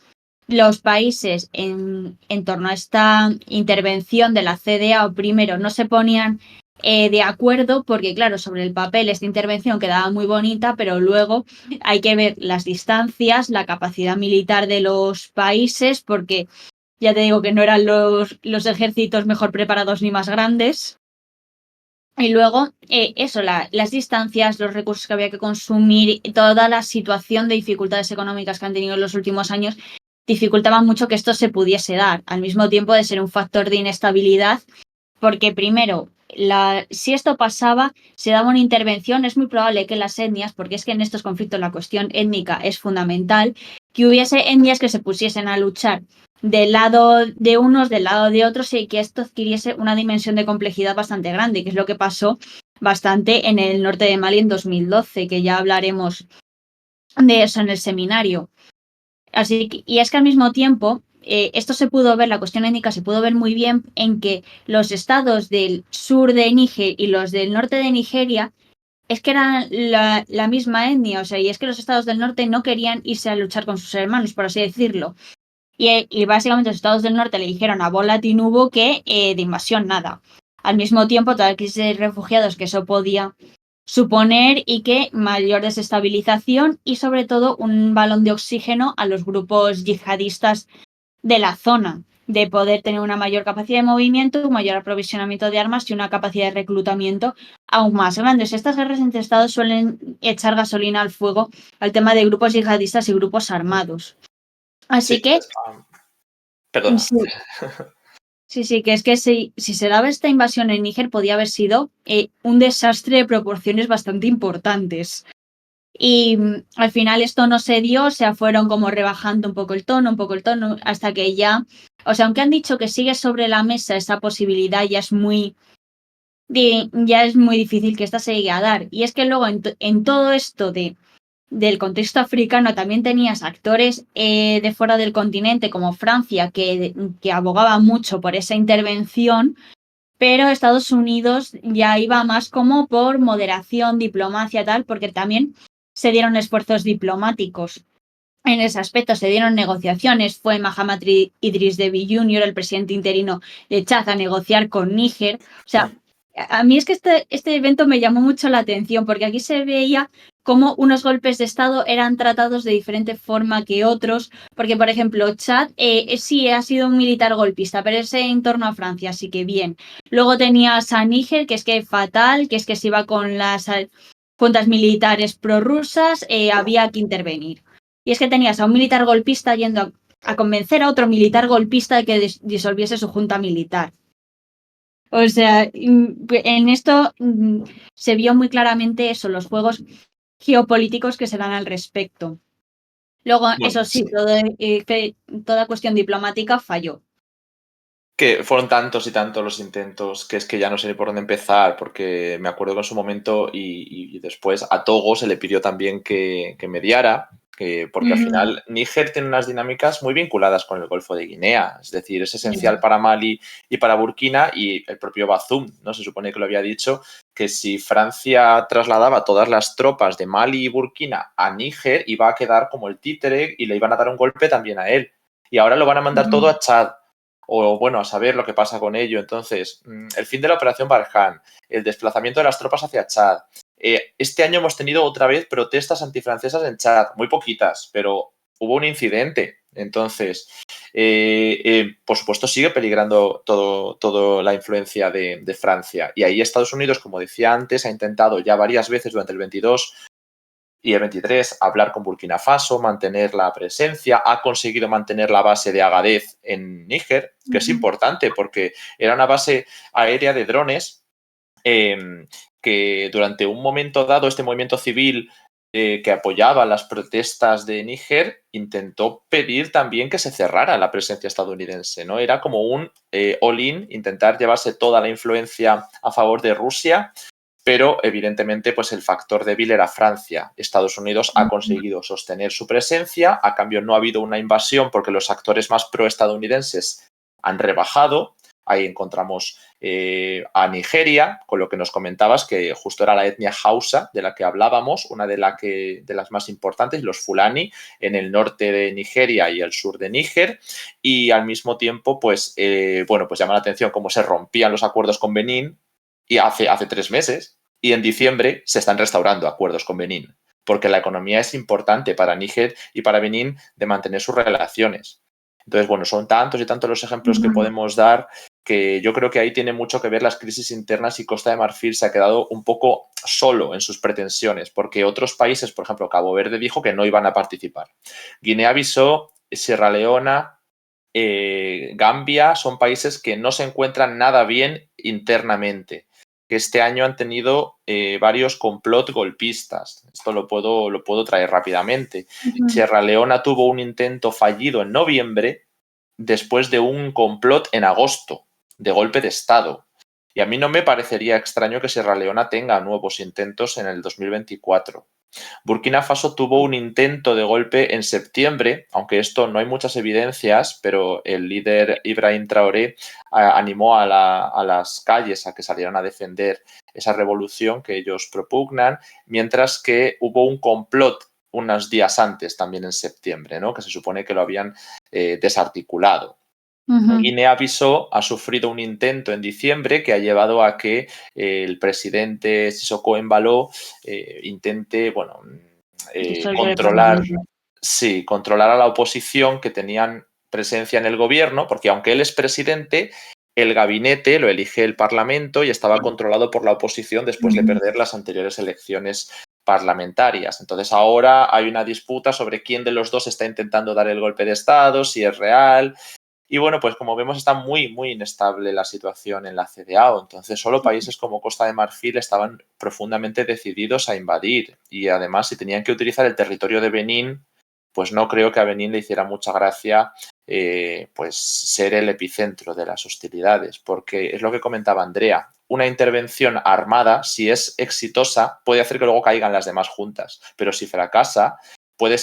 los países en torno a esta intervención de la CEDEAO primero no se ponían de acuerdo porque, claro, sobre el papel esta intervención quedaba muy bonita, pero luego hay que ver las distancias, la capacidad militar de los países, porque ya te digo que no eran los ejércitos mejor preparados ni más grandes. Y luego, las distancias, los recursos que había que consumir, toda la situación de dificultades económicas que han tenido en los últimos años dificultaban mucho que esto se pudiese dar, al mismo tiempo de ser un factor de inestabilidad, porque primero, si esto pasaba, se daba una intervención, es muy probable que las etnias, porque es que en estos conflictos la cuestión étnica es fundamental, que hubiese etnias que se pusiesen a luchar del lado de unos, del lado de otros, y que esto adquiriese una dimensión de complejidad bastante grande, que es lo que pasó bastante en el norte de Mali en 2012, que ya hablaremos de eso en el seminario. Y es que al mismo tiempo, esto se pudo ver, la cuestión étnica se pudo ver muy bien en que los estados del sur de Níger y los del norte de Nigeria es que eran la misma etnia, o sea, y es que los estados del norte no querían irse a luchar con sus hermanos, por así decirlo. Y básicamente los estados del norte le dijeron a Bola Tinubu que de invasión nada. Al mismo tiempo, toda la crisis de refugiados que eso podía suponer y que mayor desestabilización y sobre todo un balón de oxígeno a los grupos yihadistas de la zona. de poder tener una mayor capacidad de movimiento, un mayor aprovisionamiento de armas y una capacidad de reclutamiento aún más grandes. Estas guerras entre estados suelen echar gasolina al fuego al tema de grupos yihadistas y grupos armados. Así Sí, que, perdona. sí, que es que si se daba esta invasión en Níger podía haber sido un desastre de proporciones bastante importantes. Y al final esto no se dio, o sea, fueron como rebajando un poco el tono, hasta que ya, o sea, aunque han dicho que sigue sobre la mesa esa posibilidad, ya es muy difícil que esta se llegue a dar. Y es que luego en todo esto del contexto africano también tenías actores de fuera del continente como Francia que abogaban mucho por esa intervención, pero Estados Unidos ya iba más como por moderación, diplomacia, tal, porque también se dieron esfuerzos diplomáticos. En ese aspecto se dieron negociaciones, fue Mahamat Idris Deby Jr., el presidente interino de Chad, a negociar con Níger. O sea, a mí es que este evento me llamó mucho la atención porque aquí se veía cómo unos golpes de Estado eran tratados de diferente forma que otros, porque por ejemplo Chad sí ha sido un militar golpista, pero ese en torno a Francia, así que bien. Luego tenías a Níger, que es que fatal, que es que se iba con las juntas militares prorrusas, había que intervenir. Y es que tenías a un militar golpista yendo a convencer a otro militar golpista de que disolviese su junta militar. O sea, en esto se vio muy claramente eso, los juegos geopolíticos que se dan al respecto. Luego, Bueno, eso sí, toda cuestión diplomática falló. que fueron tantos y tantos los intentos que es que ya no sé ni por dónde empezar, porque me acuerdo que en su momento y después a Togo se le pidió también que mediara, porque al final Níger tiene unas dinámicas muy vinculadas con el Golfo de Guinea, es decir, es esencial para Mali y para Burkina, y el propio Bazoum, ¿no? Se supone que lo había dicho, que si Francia trasladaba todas las tropas de Mali y Burkina a Níger, iba a quedar como el títere y le iban a dar un golpe también a él. Y ahora lo van a mandar todo a Chad. O bueno, a saber lo que pasa con ello. Entonces, el fin de la operación Barkhane, el desplazamiento de las tropas hacia Chad. Este año hemos tenido otra vez protestas antifrancesas en Chad, muy poquitas, pero hubo un incidente. Entonces, por supuesto, sigue peligrando todo la influencia de Francia. Y ahí Estados Unidos, como decía antes, ha intentado ya varias veces durante el 22 y el 23 hablar con Burkina Faso, mantener la presencia, ha conseguido mantener la base de Agadez en Níger, que es importante porque era una base aérea de drones que durante un momento dado este movimiento civil que apoyaba las protestas de Níger intentó pedir también que se cerrara la presencia estadounidense, ¿no? Era como un all-in, intentar llevarse toda la influencia a favor de Rusia, pero evidentemente pues el factor débil era Francia. Estados Unidos ha conseguido sostener su presencia, a cambio no ha habido una invasión porque los actores más pro-estadounidenses han rebajado. Ahí encontramos a Nigeria, con lo que nos comentabas, que justo era la etnia Hausa de la que hablábamos, una de las más importantes, los Fulani, en el norte de Nigeria y el sur de Níger, y al mismo tiempo, pues llama la atención cómo se rompían los acuerdos con Benín, y hace 3 meses, y en diciembre se están restaurando acuerdos con Benín, porque la economía es importante para Níger y para Benín de mantener sus relaciones. Entonces, bueno, son tantos y tantos los ejemplos que podemos dar que yo creo que ahí tiene mucho que ver las crisis internas y Costa de Marfil se ha quedado un poco solo en sus pretensiones, porque otros países, por ejemplo, Cabo Verde dijo que no iban a participar. Guinea-Bissau, Sierra Leona, Gambia son países que no se encuentran nada bien internamente, que este año han tenido varios complot golpistas. Esto lo puedo traer rápidamente. Sierra Leona tuvo un intento fallido en noviembre después de un complot en agosto de golpe de Estado. Y a mí no me parecería extraño que Sierra Leona tenga nuevos intentos en el 2024. Burkina Faso tuvo un intento de golpe en septiembre, aunque esto no hay muchas evidencias, pero el líder Ibrahim Traoré animó a las calles a que salieran a defender esa revolución que ellos propugnan, mientras que hubo un complot unos días antes, también en septiembre, ¿no? Que se supone que lo habían desarticulado. Guinea-Bissau ha sufrido un intento en diciembre que ha llevado a que el presidente Sissoko Embalo intente controlar a la oposición que tenían presencia en el gobierno, porque aunque él es presidente, el gabinete lo elige el Parlamento y estaba controlado por la oposición después de perder las anteriores elecciones parlamentarias. Entonces ahora hay una disputa sobre quién de los dos está intentando dar el golpe de Estado, si es real. Y bueno, pues como vemos está muy, muy inestable la situación en la CEDEAO. Entonces solo países como Costa de Marfil estaban profundamente decididos a invadir. Y además si tenían que utilizar el territorio de Benín, pues no creo que a Benín le hiciera mucha gracia pues ser el epicentro de las hostilidades. Porque es lo que comentaba Andrea. Una intervención armada, si es exitosa, puede hacer que luego caigan las demás juntas. Pero si fracasa, puede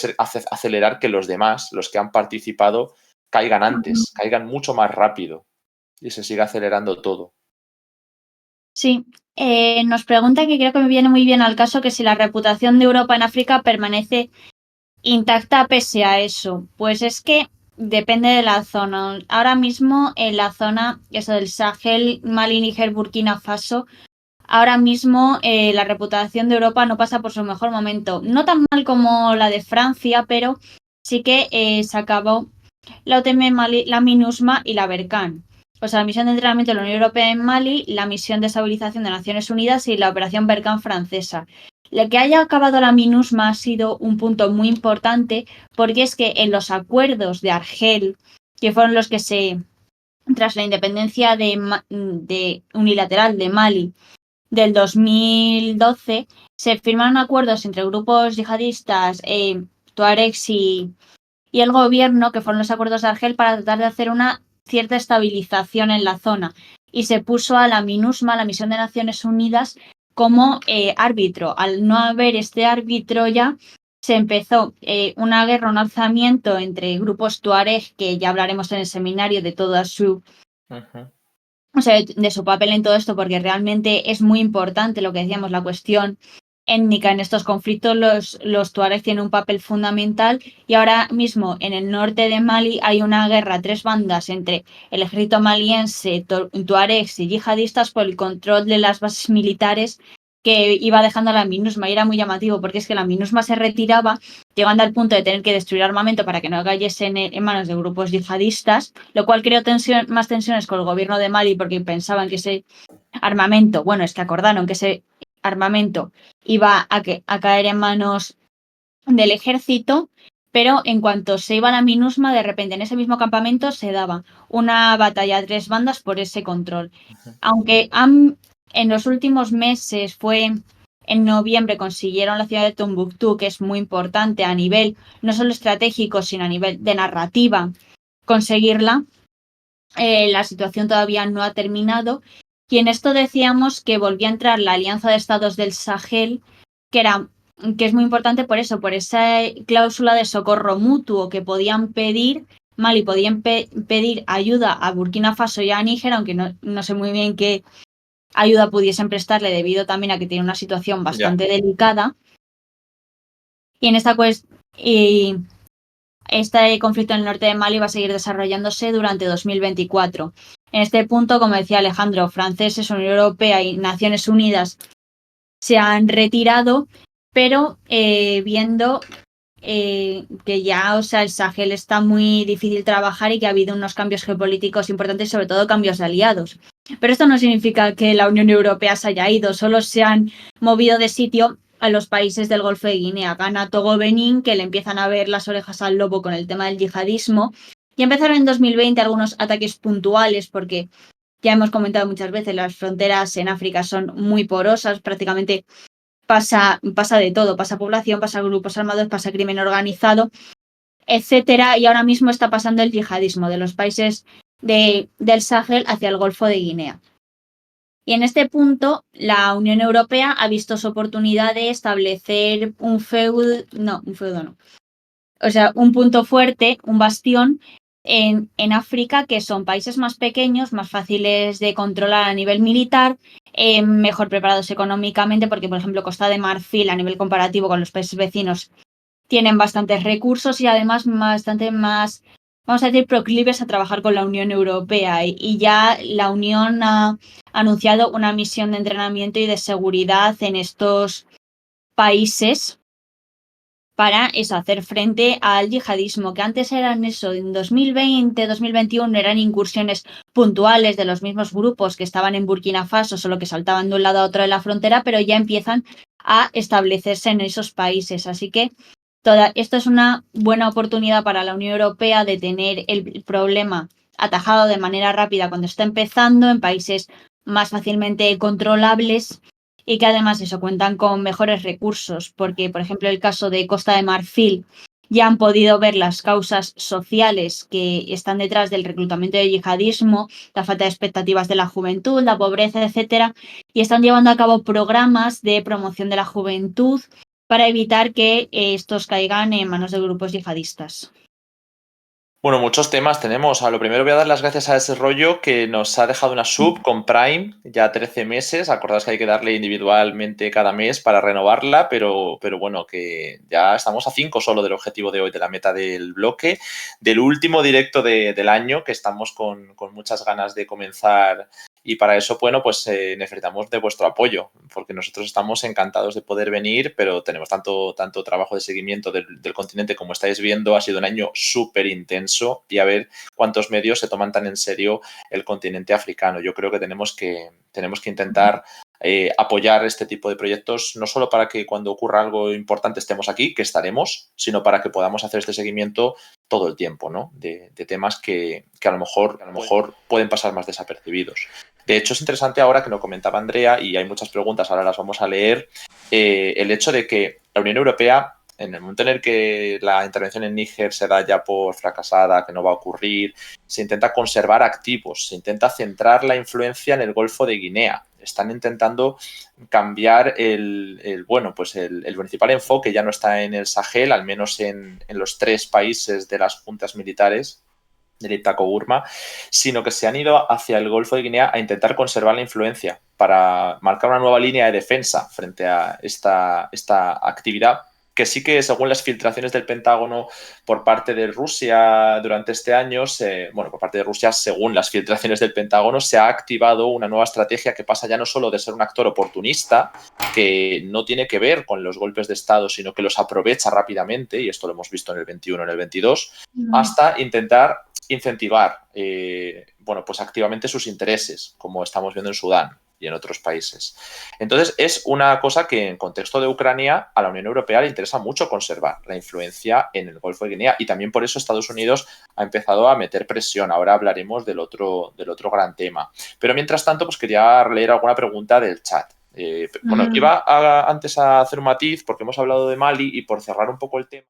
acelerar que los demás, los que han participado, caigan antes, caigan mucho más rápido y se siga acelerando todo. Sí, nos pregunta, que creo que me viene muy bien al caso, que si la reputación de Europa en África permanece intacta pese a eso. Pues es que depende de la zona. Ahora mismo en la zona, eso del Sahel, Mali, Níger, Burkina Faso, ahora mismo la reputación de Europa no pasa por su mejor momento. No tan mal como la de Francia, pero sí que se acabó la UTM Mali, la MINUSMA y la Berkane. O sea, la misión de entrenamiento de la Unión Europea en Mali, la misión de estabilización de Naciones Unidas y la operación Berkane francesa. Lo que haya acabado la MINUSMA ha sido un punto muy importante, porque es que en los acuerdos de Argel, que fueron los que tras la independencia de unilateral de Mali del 2012, se firmaron acuerdos entre grupos yihadistas, tuaregs y el gobierno, que fueron los acuerdos de Argel, para tratar de hacer una cierta estabilización en la zona. Y se puso a la MINUSMA, la Misión de Naciones Unidas, como árbitro. Al no haber este árbitro ya, se empezó una guerra, un alzamiento entre grupos tuareg, que ya hablaremos en el seminario de toda su... O sea, de su papel en todo esto, porque realmente es muy importante lo que decíamos, la cuestión étnica en estos conflictos. Los tuaregs tienen un papel fundamental, y ahora mismo en el norte de Mali hay una guerra a tres bandas entre el ejército maliense, tuaregs y yihadistas por el control de las bases militares que iba dejando la MINUSMA. Y era muy llamativo porque es que la MINUSMA se retiraba, llegando al punto de tener que destruir armamento para que no cayese en manos de grupos yihadistas, lo cual creó más tensiones con el gobierno de Mali, porque pensaban que ese armamento, bueno, es que acordaron que ese armamento iba a caer en manos del ejército, pero en cuanto se iba a la MINUSMA, de repente en ese mismo campamento se daba una batalla a tres bandas por ese control. Aunque en los últimos meses, fue en noviembre, consiguieron la ciudad de Tombuctú, que es muy importante a nivel no solo estratégico, sino a nivel de narrativa, conseguirla. La situación todavía no ha terminado. Y en esto decíamos que volvía a entrar la Alianza de Estados del Sahel, que es muy importante por eso, por esa cláusula de socorro mutuo que podían pedir. Mali podían pedir ayuda a Burkina Faso y a Níger, aunque no sé muy bien qué ayuda pudiesen prestarle, debido también a que tiene una situación bastante delicada. Y en este conflicto en el norte de Mali va a seguir desarrollándose durante 2024. En este punto, como decía Alejandro, franceses, Unión Europea y Naciones Unidas se han retirado, pero viendo que ya, o sea, el Sahel está muy difícil trabajar y que ha habido unos cambios geopolíticos importantes, sobre todo cambios de aliados. Pero esto no significa que la Unión Europea se haya ido, solo se han movido de sitio a los países del Golfo de Guinea, Ghana, Togo, Benín, que le empiezan a ver las orejas al lobo con el tema del yihadismo. Y empezaron en 2020 algunos ataques puntuales, porque ya hemos comentado muchas veces, las fronteras en África son muy porosas, prácticamente pasa de todo, pasa población, pasa grupos armados, pasa crimen organizado, etcétera. Y ahora mismo está pasando el yihadismo de los países del Sahel hacia el Golfo de Guinea. Y en este punto, la Unión Europea ha visto su oportunidad de establecer un punto fuerte, un bastión en África, que son países más pequeños, más fáciles de controlar a nivel militar, mejor preparados económicamente, porque, por ejemplo, Costa de Marfil, a nivel comparativo con los países vecinos, tienen bastantes recursos y además bastante más, vamos a decir, proclives a trabajar con la Unión Europea. Y ya la Unión ha anunciado una misión de entrenamiento y de seguridad en estos países para eso, hacer frente al yihadismo, que antes eran eso, en 2020, 2021 eran incursiones puntuales de los mismos grupos que estaban en Burkina Faso, solo que saltaban de un lado a otro de la frontera, pero ya empiezan a establecerse en esos países. Así que esto es una buena oportunidad para la Unión Europea de tener el problema atajado de manera rápida cuando está empezando en países más fácilmente controlables y que además eso cuentan con mejores recursos, porque por ejemplo el caso de Costa de Marfil ya han podido ver las causas sociales que están detrás del reclutamiento de yihadismo, la falta de expectativas de la juventud, la pobreza, etcétera, y están llevando a cabo programas de promoción de la juventud para evitar que estos caigan en manos de grupos yihadistas. Bueno, muchos temas tenemos. A lo primero voy a dar las gracias a ese rollo que nos ha dejado una sub con Prime, ya 13 meses. Acordaos que hay que darle individualmente cada mes para renovarla, pero bueno, que ya estamos a 5 solo del objetivo de hoy, de la meta del bloque, del último directo del año, que estamos con muchas ganas de comenzar. Y para eso, bueno, pues necesitamos de vuestro apoyo, porque nosotros estamos encantados de poder venir, pero tenemos tanto trabajo de seguimiento del continente, como estáis viendo. Ha sido un año súper intenso y a ver cuántos medios se toman tan en serio el continente africano. Yo creo que tenemos que intentar apoyar este tipo de proyectos, no solo para que cuando ocurra algo importante estemos aquí, que estaremos, sino para que podamos hacer este seguimiento todo el tiempo, ¿no? De temas que a lo mejor pueden pasar más desapercibidos. De hecho, es interesante ahora que lo comentaba Andrea, y hay muchas preguntas, ahora las vamos a leer, el hecho de que la Unión Europea, en el momento en el que la intervención en Níger se da ya por fracasada, que no va a ocurrir, se intenta conservar activos, se intenta centrar la influencia en el Golfo de Guinea. Están intentando cambiar el principal enfoque ya no está en el Sahel, al menos en los 3 países de las juntas militares del Itaco-Burma, sino que se han ido hacia el Golfo de Guinea a intentar conservar la influencia para marcar una nueva línea de defensa frente a esta actividad, que sí que según las filtraciones del Pentágono por parte de Rusia durante este año, por parte de Rusia, según las filtraciones del Pentágono, se ha activado una nueva estrategia que pasa ya no solo de ser un actor oportunista, que no tiene que ver con los golpes de Estado, sino que los aprovecha rápidamente, y esto lo hemos visto en el 21, en el 22, hasta intentar incentivar pues activamente sus intereses, como estamos viendo en Sudán y en otros países. Entonces, es una cosa que en contexto de Ucrania a la Unión Europea le interesa mucho conservar la influencia en el Golfo de Guinea, y también por eso Estados Unidos ha empezado a meter presión. Ahora hablaremos del otro gran tema. Pero mientras tanto, pues quería leer alguna pregunta del chat. Iba antes a hacer un matiz porque hemos hablado de Mali, y por cerrar un poco el tema,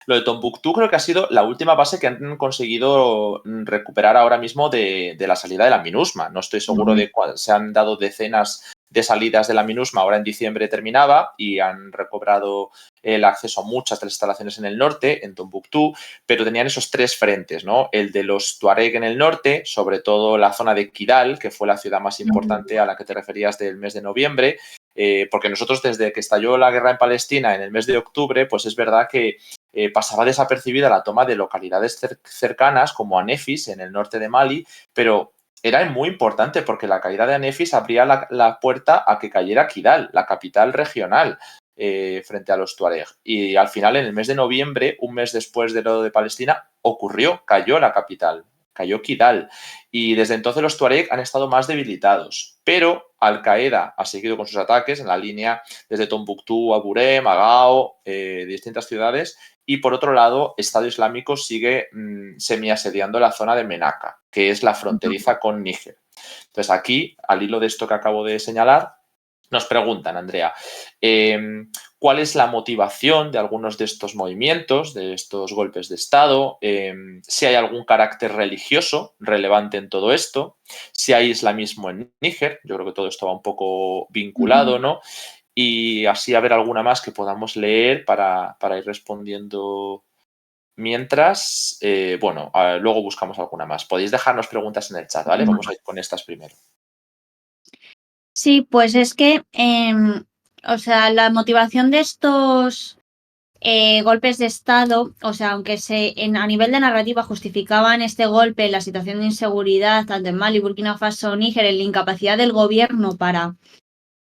lo de Tombuctú creo que ha sido la última base que han conseguido recuperar ahora mismo de la salida de la MINUSMA. No estoy seguro de cuál. Se han dado decenas de salidas de la MINUSMA, ahora en diciembre terminaba, y han recobrado el acceso a muchas de las instalaciones en el norte, en Tombuctú, pero tenían esos 3 frentes, ¿no? El de los Tuareg en el norte, sobre todo la zona de Kidal, que fue la ciudad más importante a la que te referías del mes de noviembre, porque nosotros desde que estalló la guerra en Palestina en el mes de octubre, pues es verdad que pasaba desapercibida la toma de localidades cercanas como Anefis, en el norte de Mali, pero era muy importante porque la caída de Anefis abría la puerta a que cayera Kidal, la capital regional, frente a los Tuareg. Y al final, en el mes de noviembre, un mes después de lo de Palestina, cayó la capital, cayó Kidal. Y desde entonces los Tuareg han estado más debilitados. Pero Al-Qaeda ha seguido con sus ataques en la línea desde Tombuctú a Burem, a Gao, distintas ciudades. Y por otro lado, Estado Islámico sigue semi-asediando la zona de Menaka, que es la fronteriza con Níger. Entonces aquí, al hilo de esto que acabo de señalar, nos preguntan, Andrea, ¿cuál es la motivación de algunos de estos movimientos, de estos golpes de Estado? Si hay algún carácter religioso relevante en todo esto, si hay islamismo en Níger. Yo creo que todo esto va un poco vinculado, ¿no? Y así a ver alguna más que podamos leer para ir respondiendo mientras. Luego buscamos alguna más. Podéis dejarnos preguntas en el chat, ¿vale? Vamos a ir con estas primero. Sí, pues es que, la motivación de estos golpes de Estado, aunque a nivel de narrativa justificaban este golpe, la situación de inseguridad, tanto en Mali, Burkina Faso, Níger, en la incapacidad del gobierno para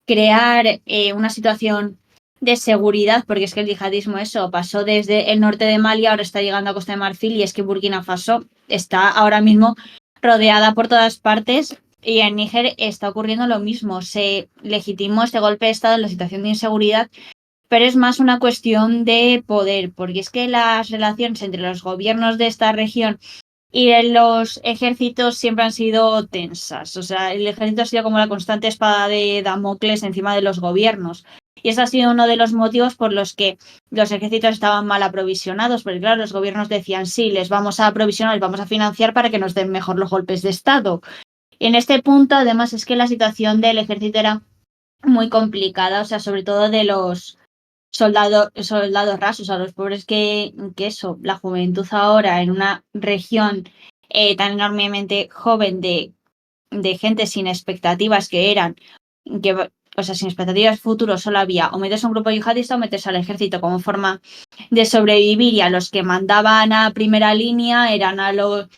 crear una situación de seguridad, porque es que el yihadismo eso pasó desde el norte de Mali, ahora está llegando a Costa de Marfil y es que Burkina Faso está ahora mismo rodeada por todas partes y en Níger está ocurriendo lo mismo. Se legitimó este golpe de Estado en la situación de inseguridad, pero es más una cuestión de poder, porque es que las relaciones entre los gobiernos de esta región y los ejércitos siempre han sido tensas. O sea, el ejército ha sido como la constante espada de Damocles encima de los gobiernos. Y ese ha sido uno de los motivos por los que los ejércitos estaban mal aprovisionados, porque claro, los gobiernos decían, sí, les vamos a aprovisionar, les vamos a financiar para que nos den mejor los golpes de Estado. Y en este punto, además, es que la situación del ejército era muy complicada, o sea, sobre todo de los soldados rasos, a los pobres que eso, la juventud ahora en una región tan enormemente joven de gente sin expectativas que eran, que, o sea, sin expectativas futuros solo había o meterse a un grupo yihadista o meterse al ejército como forma de sobrevivir y a los que mandaban a primera línea eran a los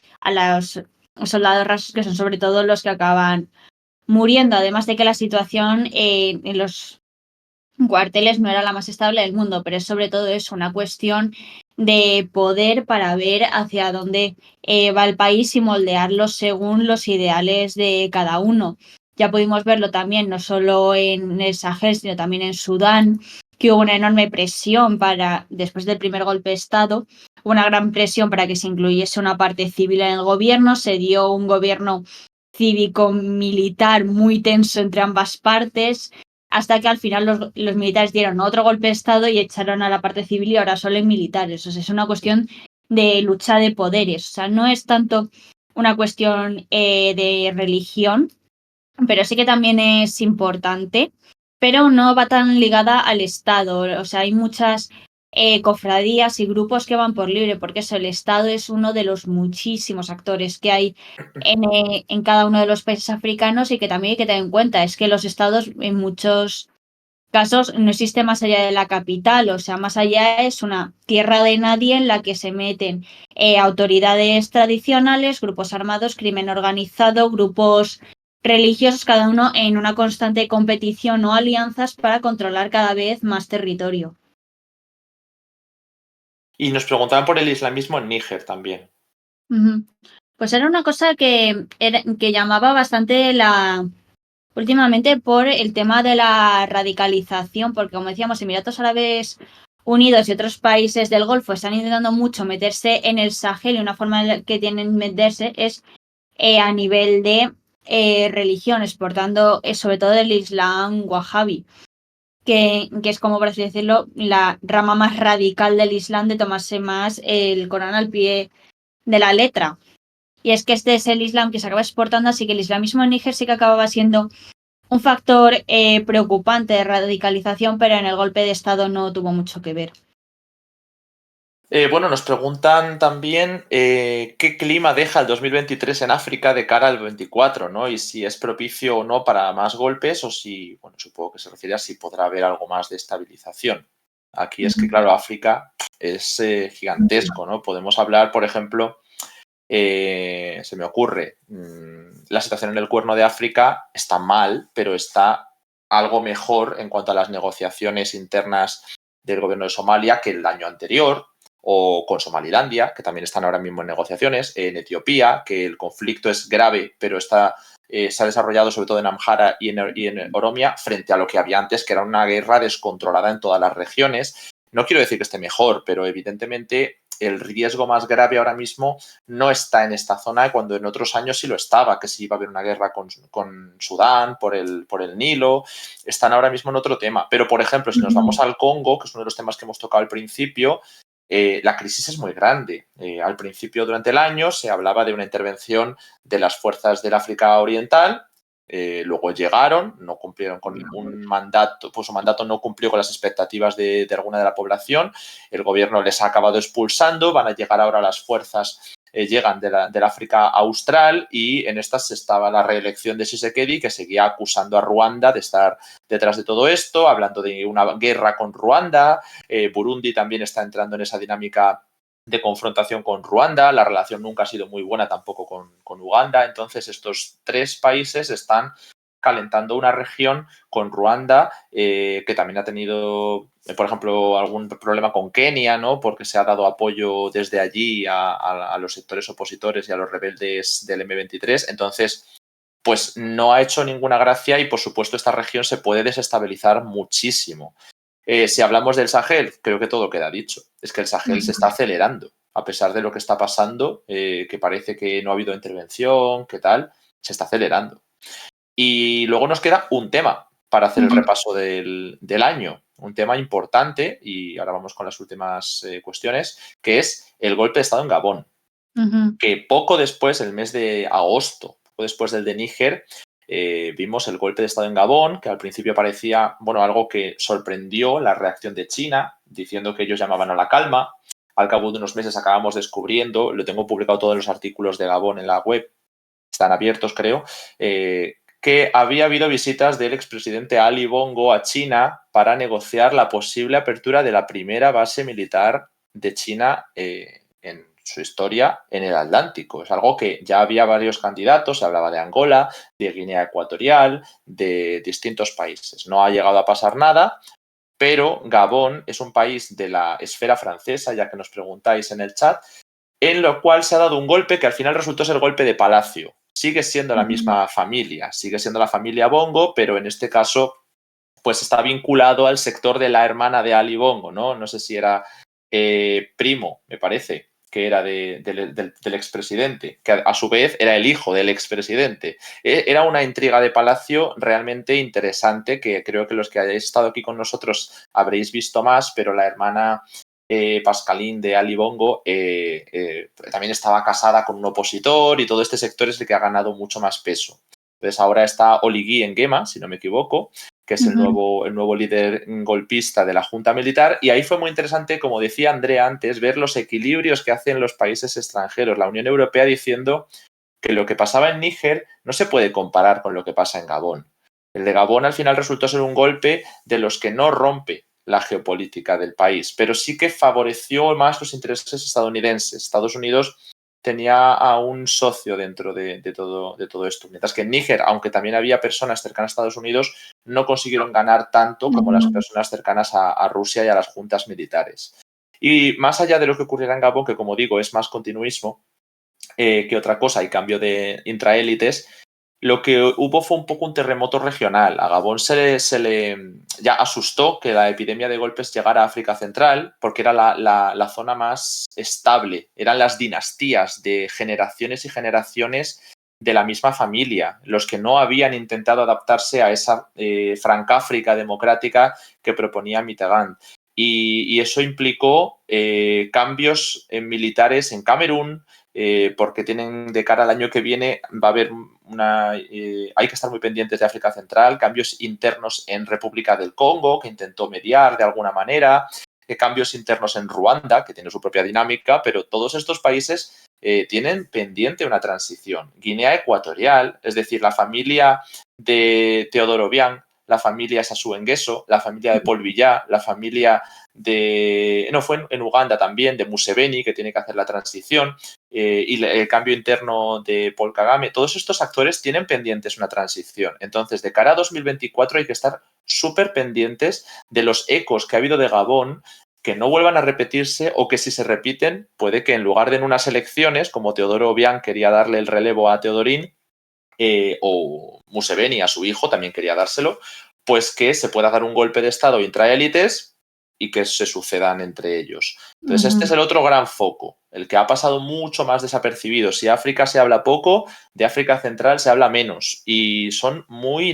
soldados rasos que son sobre todo los que acaban muriendo, además de que la situación en los cuarteles no era la más estable del mundo, pero es sobre todo eso, una cuestión de poder para ver hacia dónde va el país y moldearlo según los ideales de cada uno. Ya pudimos verlo también, no solo en el Sahel, sino también en Sudán, que hubo una enorme presión para, después del primer golpe de Estado, hubo una gran presión para que se incluyese una parte civil en el gobierno, se dio un gobierno cívico-militar muy tenso entre ambas partes, hasta que al final los militares dieron otro golpe de Estado y echaron a la parte civil y ahora solo hay militares. O sea, es una cuestión de lucha de poderes. O sea, no es tanto una cuestión de religión, pero sí que también es importante, pero no va tan ligada al Estado. O sea, hay muchas cofradías y grupos que van por libre, porque eso, el Estado es uno de los muchísimos actores que hay en cada uno de los países africanos y que también hay que tener en cuenta, es que los estados en muchos casos no existe más allá de la capital, o sea, más allá es una tierra de nadie en la que se meten autoridades tradicionales, grupos armados, crimen organizado, grupos religiosos, cada uno en una constante competición o alianzas para controlar cada vez más territorio. Y nos preguntaban por el islamismo en Níger también. Uh-huh. Pues era una cosa que llamaba bastante últimamente por el tema de la radicalización, porque como decíamos, Emiratos Árabes Unidos y otros países del Golfo están intentando mucho meterse en el Sahel y una forma que tienen de meterse es a nivel de religión, exportando sobre todo el Islam wahhabi, que es como, por así decirlo, la rama más radical del Islam de tomarse más el Corán al pie de la letra. Y es que este es el Islam que se acaba exportando, así que el islamismo en Níger sí que acababa siendo un factor preocupante de radicalización, pero en el golpe de Estado no tuvo mucho que ver. Bueno, nos preguntan también qué clima deja el 2023 en África de cara al 24, ¿no? Y si es propicio o no para más golpes o si, bueno, supongo que se refiere a si podrá haber algo más de estabilización. Aquí es que, claro, África es gigantesco, ¿no? Podemos hablar, por ejemplo, se me ocurre, la situación en el Cuerno de África está mal, pero está algo mejor en cuanto a las negociaciones internas del gobierno de Somalia que el año anterior, o con Somalilandia, que también están ahora mismo en negociaciones, en Etiopía, que el conflicto es grave, pero se ha desarrollado sobre todo en Amhara y en Oromia, frente a lo que había antes, que era una guerra descontrolada en todas las regiones. No quiero decir que esté mejor, pero evidentemente el riesgo más grave ahora mismo no está en esta zona cuando en otros años sí lo estaba, que sí iba a haber una guerra con Sudán por el Nilo, están ahora mismo en otro tema. Pero, por ejemplo, si nos vamos al Congo, que es uno de los temas que hemos tocado al principio, la crisis es muy grande. Al principio, durante el año, se hablaba de una intervención de las fuerzas del África Oriental. Luego llegaron, no cumplieron con un mandato, pues su mandato no cumplió con las expectativas de alguna de la población. El gobierno les ha acabado expulsando, van a llegar ahora las fuerzas llegan del África Austral y en estas estaba la reelección de Tshisekedi, que seguía acusando a Ruanda de estar detrás de todo esto, hablando de una guerra con Ruanda. Burundi también está entrando en esa dinámica de confrontación con Ruanda. La relación nunca ha sido muy buena tampoco con Uganda. Entonces, estos tres países están calentando una región con Ruanda, que también ha tenido, por ejemplo, algún problema con Kenia, ¿no? Porque se ha dado apoyo desde allí a los sectores opositores y a los rebeldes del M23. Entonces, pues no ha hecho ninguna gracia y, por supuesto, esta región se puede desestabilizar muchísimo. Si hablamos del Sahel, creo que todo queda dicho. Es que el Sahel se está acelerando, a pesar de lo que está pasando, que parece que no ha habido intervención, que tal, se está acelerando. Y luego nos queda un tema para hacer el repaso del año, un tema importante, y ahora vamos con las últimas cuestiones, que es el golpe de Estado en Gabón, que poco después, el mes de agosto, poco después del de Níger, vimos el golpe de Estado en Gabón, que al principio parecía, bueno, algo que sorprendió la reacción de China, diciendo que ellos llamaban a la calma. Al cabo de unos meses acabamos descubriendo, lo tengo publicado todos los artículos de Gabón en la web, están abiertos, creo, que había habido visitas del expresidente Ali Bongo a China para negociar la posible apertura de la primera base militar de China en su historia en el Atlántico. Es algo que ya había varios candidatos, se hablaba de Angola, de Guinea Ecuatorial, de distintos países. No ha llegado a pasar nada, pero Gabón es un país de la esfera francesa, ya que nos preguntáis en el chat, en lo cual se ha dado un golpe que al final resultó ser el golpe de Palacio. Sigue siendo la misma familia, sigue siendo la familia Bongo, pero en este caso pues está vinculado al sector de la hermana de Ali Bongo, ¿no? No sé si era primo, me parece, que era del expresidente, que a su vez era el hijo del expresidente. Era una intriga de Palacio realmente interesante, que creo que los que hayáis estado aquí con nosotros habréis visto más, pero la hermana Pascaline de Ali Bongo también estaba casada con un opositor y todo este sector es el que ha ganado mucho más peso. Entonces ahora está Oligui Nguema, si no me equivoco, que es el nuevo líder golpista de la Junta Militar, y ahí fue muy interesante, como decía Andrea antes, ver los equilibrios que hacen los países extranjeros, la Unión Europea diciendo que lo que pasaba en Níger no se puede comparar con lo que pasa en Gabón. El de Gabón al final resultó ser un golpe de los que no rompe la geopolítica del país, pero sí que favoreció más los intereses estadounidenses. Estados Unidos tenía a un socio dentro de todo esto. Mientras que en Níger, aunque también había personas cercanas a Estados Unidos, no consiguieron ganar tanto como las personas cercanas a Rusia y a las juntas militares. Y más allá de lo que ocurriera en Gabón, que como digo es más continuismo que otra cosa y cambio de intraélites, lo que hubo fue un poco un terremoto regional. A Gabón se le ya asustó que la epidemia de golpes llegara a África Central porque era la zona más estable. Eran las dinastías de generaciones y generaciones de la misma familia, los que no habían intentado adaptarse a esa Francáfrica democrática que proponía Mitterrand. Y eso implicó cambios militares en Camerún, porque tienen de cara al año que viene, va a haber hay que estar muy pendientes de África Central, cambios internos en República del Congo, que intentó mediar de alguna manera, cambios internos en Ruanda, que tiene su propia dinámica, pero todos estos países tienen pendiente una transición. Guinea Ecuatorial, es decir, la familia de Teodoro Obiang, la familia Sassou Nguesso, la familia de Paul Biya, la familia fue en Uganda también, de Museveni, que tiene que hacer la transición, y el cambio interno de Paul Kagame. Todos estos actores tienen pendientes una transición. Entonces, de cara a 2024 hay que estar súper pendientes de los ecos que ha habido de Gabón, que no vuelvan a repetirse o que si se repiten, puede que en lugar de en unas elecciones, como Teodoro Obiang quería darle el relevo a Teodorín, o Museveni a su hijo también quería dárselo, pues que se pueda dar un golpe de Estado intraélites y que se sucedan entre ellos. Entonces, este es el otro gran foco, el que ha pasado mucho más desapercibido. Si África se habla poco, de África Central se habla menos y son muy